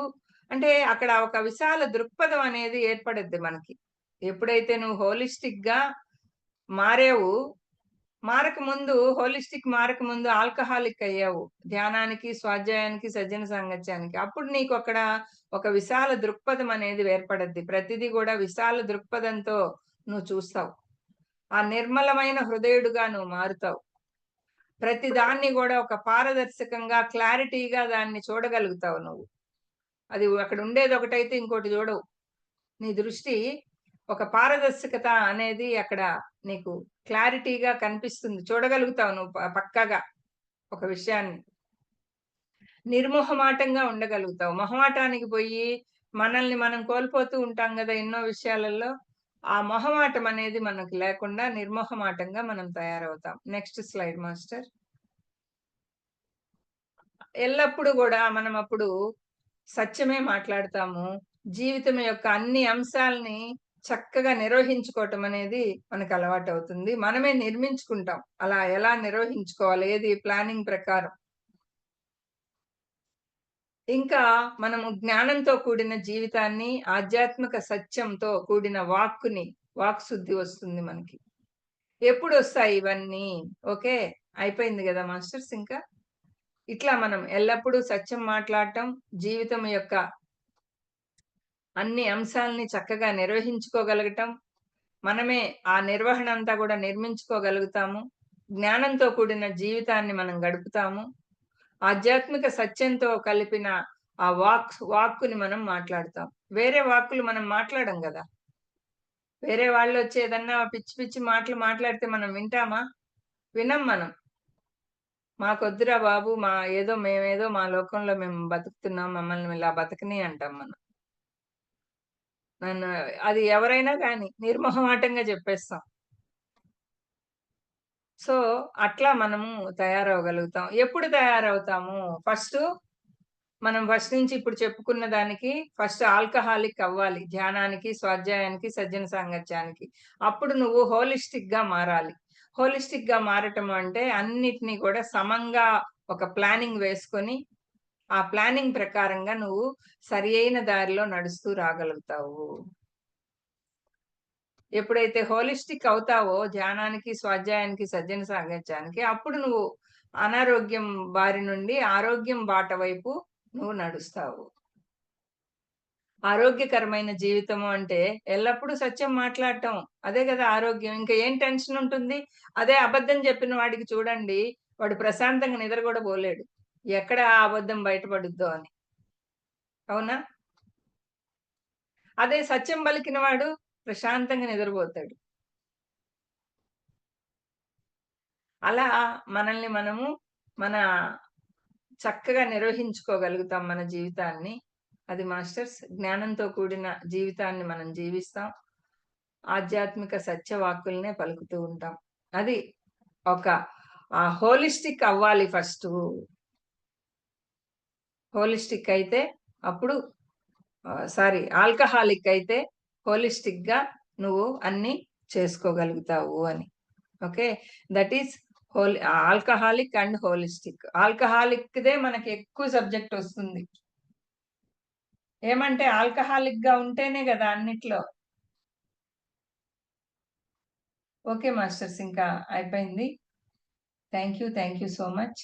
అంటే అక్కడ ఒక విశాల దృక్పథం అనేది ఏర్పడుద్ది మనకి. ఎప్పుడైతే నువ్వు హోలిస్టిక్‌గా మారావు, మారకముందు ఆల్కహాలిక్ అయ్యావు. ధ్యానానికి, స్వాధ్యాయానికి, సజ్జన సాంగత్యానికి. అప్పుడు నీకు అక్కడ ఒక విశాల దృక్పథం అనేది ఏర్పడద్ది. ప్రతిదీ కూడా విశాల దృక్పథంతో నువ్వు చూస్తావు. ఆ నిర్మలమైన హృదయుడుగా నువ్వు మారుతావు. ప్రతి దాన్ని కూడా ఒక పారదర్శకంగా, క్లారిటీగా దాన్ని చూడగలుగుతావు నువ్వు. అది అక్కడ ఉండేది ఒకటైతే ఇంకోటి చూడవు. నీ దృష్టి ఒక పారదర్శకత అనేది అక్కడ నీకు క్లారిటీగా కనిపిస్తుంది. చూడగలుగుతావు నువ్వు పక్కాగా ఒక విషయాన్ని. నిర్మోహమాటంగా ఉండగలుగుతావు. మొహమాటానికి పోయి మనల్ని మనం కోల్పోతూ ఉంటాం కదా ఎన్నో విషయాలలో. ఆ మొహమాటం అనేది మనకు లేకుండా నిర్మోహమాటంగా మనం తయారవుతాం. Next slide master. ఎల్లప్పుడూ కూడా మనం అప్పుడు సత్యమే మాట్లాడతాము. జీవితం యొక్క అన్ని అంశాలని చక్కగా నిర్వహించుకోవటం అనేది మనకు అలవాటు అవుతుంది. మనమే నిర్మించుకుంటాం. అలా ఎలా నిర్వహించుకోవాలి, ఏది ప్లానింగ్ ప్రకారం. ఇంకా మనము జ్ఞానంతో కూడిన జీవితాన్ని, ఆధ్యాత్మిక సత్యంతో కూడిన వాక్ శుద్ధి వస్తుంది మనకి. ఎప్పుడు వస్తాయి ఇవన్నీ? ఓకే, అయిపోయింది కదా మాస్టర్స్. ఇంకా ఇట్లా మనం ఎల్లప్పుడూ సత్యం మాట్లాడటం, జీవితం యొక్క అన్ని అంశాలని చక్కగా నిర్వహించుకోగలగటం, మనమే ఆ నిర్వహణ అంతా కూడా నిర్మించుకోగలుగుతాము. జ్ఞానంతో కూడిన జీవితాన్ని మనం గడుపుతాము. ఆధ్యాత్మిక సత్యంతో కలిపిన ఆ వాక్కుని మనం మాట్లాడతాం. వేరే వాక్కులు మనం మాట్లాడం కదా. వేరే వాళ్ళు వచ్చి ఏదన్నా పిచ్చి పిచ్చి మాటలు మాట్లాడితే మనం వింటామా? వినం మనం. మాకొద్దురా బాబు, మేమేదో మా లోకంలో మేము బతుకుతున్నాం, మమ్మల్ని ఇలా బతకని అంటాం మనం. అది ఎవరైనా కానీ నిర్మోహమాటంగా చెప్పేస్తాం. సో అట్లా మనము తయారవగలుగుతాం. ఎప్పుడు తయారవుతాము? మనం ఫస్ట్ నుంచి ఇప్పుడు చెప్పుకున్న దానికి ఆల్కహాలిక్ అవ్వాలి. ధ్యానానికి, స్వాధ్యాయానికి, సజ్జన సాంగత్యానికి. అప్పుడు నువ్వు హోలిస్టిక్ గా మారాలి. హోలిస్టిక్ గా మారటం అంటే అన్నిటినీ కూడా సమంగా ఒక ప్లానింగ్ వేసుకొని, ఆ ప్లానింగ్ ప్రకారంగా నువ్వు సరి అయిన దారిలో నడుస్తూ రాగలుగుతావు. ఎప్పుడైతే హోలిస్టిక్ అవుతావో ధ్యానానికి, స్వాధ్యాయానికి, సజ్జన సాంగత్యానికి, అప్పుడు నువ్వు అనారోగ్యం బారి నుండి ఆరోగ్యం బాట వైపు నువ్వు నడుస్తావు. ఆరోగ్యకరమైన జీవితము అంటే ఎల్లప్పుడూ సత్యం మాట్లాడటం. అదే కదా ఆరోగ్యం. ఇంకా ఏం టెన్షన్ ఉంటుంది? అదే అబద్ధం చెప్పిన వాడికి చూడండి, వాడు ప్రశాంతంగా నిద్ర కూడా పోలేడు. ఎక్కడ ఆ అబద్ధం బయటపడుద్దో అని. అవునా? అదే సత్యం పలికిన వాడు ప్రశాంతంగా నిద్రపోతాడు. అలా మనల్ని మనము చక్కగా నిర్వహించుకోగలుగుతాం మన జీవితాన్ని. అది మాస్టర్స్. జ్ఞానంతో కూడిన జీవితాన్ని మనం జీవిస్తాం. ఆధ్యాత్మిక సత్యవాక్కుల్నే పలుకుతూ ఉంటాం. అది ఒక హోలిస్టిక్ అవ్వాలి ఫస్ట్. హోలిస్టిక్ అయితే అప్పుడు ఆల్కహాలిక్ అయితే హోలిస్టిక్ గా నువ్వు అన్ని చేసుకోగలుగుతావు అని. Okay, that is alcoholic and holistic. Alcoholic they మనకి ఎక్కువ సబ్జెక్ట్ వస్తుంది. ఏమంటే ఆల్కహాలిక్ గా ఉంటేనే కదా అన్నిట్లో. ఓకే మాస్టర్స్, ఇంకా అయిపోయింది. Thank you so much.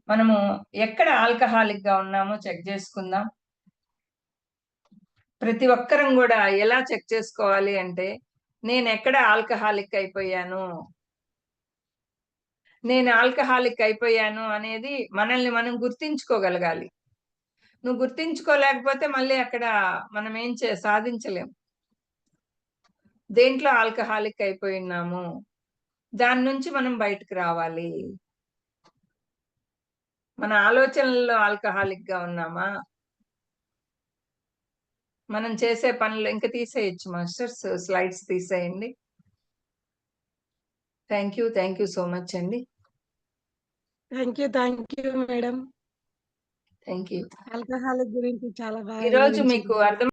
మనము ఎక్కడ ఆల్కహాలిక్ గా ఉన్నామో చెక్ చేసుకుందాం. ప్రతి ఒక్కరం కూడా ఎలా చెక్ చేసుకోవాలి అంటే, నేను ఎక్కడ ఆల్కహాలిక్ అయిపోయాను, అనేది మనల్ని మనం గుర్తించుకోగలగాలి. నువ్వు గుర్తించుకోలేకపోతే మళ్ళీ అక్కడ మనం ఏం సాధించలేం. దేంట్లో ఆల్కహాలిక్ అయిపోయి ఉన్నాము, దాని నుంచి మనం బయటకు రావాలి. మన ఆలోచనల్లో ఆల్కహాలిక్ గా ఉన్నామా, మనం చేసే పనులు ఇంకా తీసేయచ్చు మాస్టర్స్. స్లైడ్స్ తీసేయండి. థ్యాంక్ యూ సో మచ్ అండి. Thank you madam. Thank you. Alcoholic గురించి చాలా బాగా ఈరోజు మీకు వివరించారు. అర్థం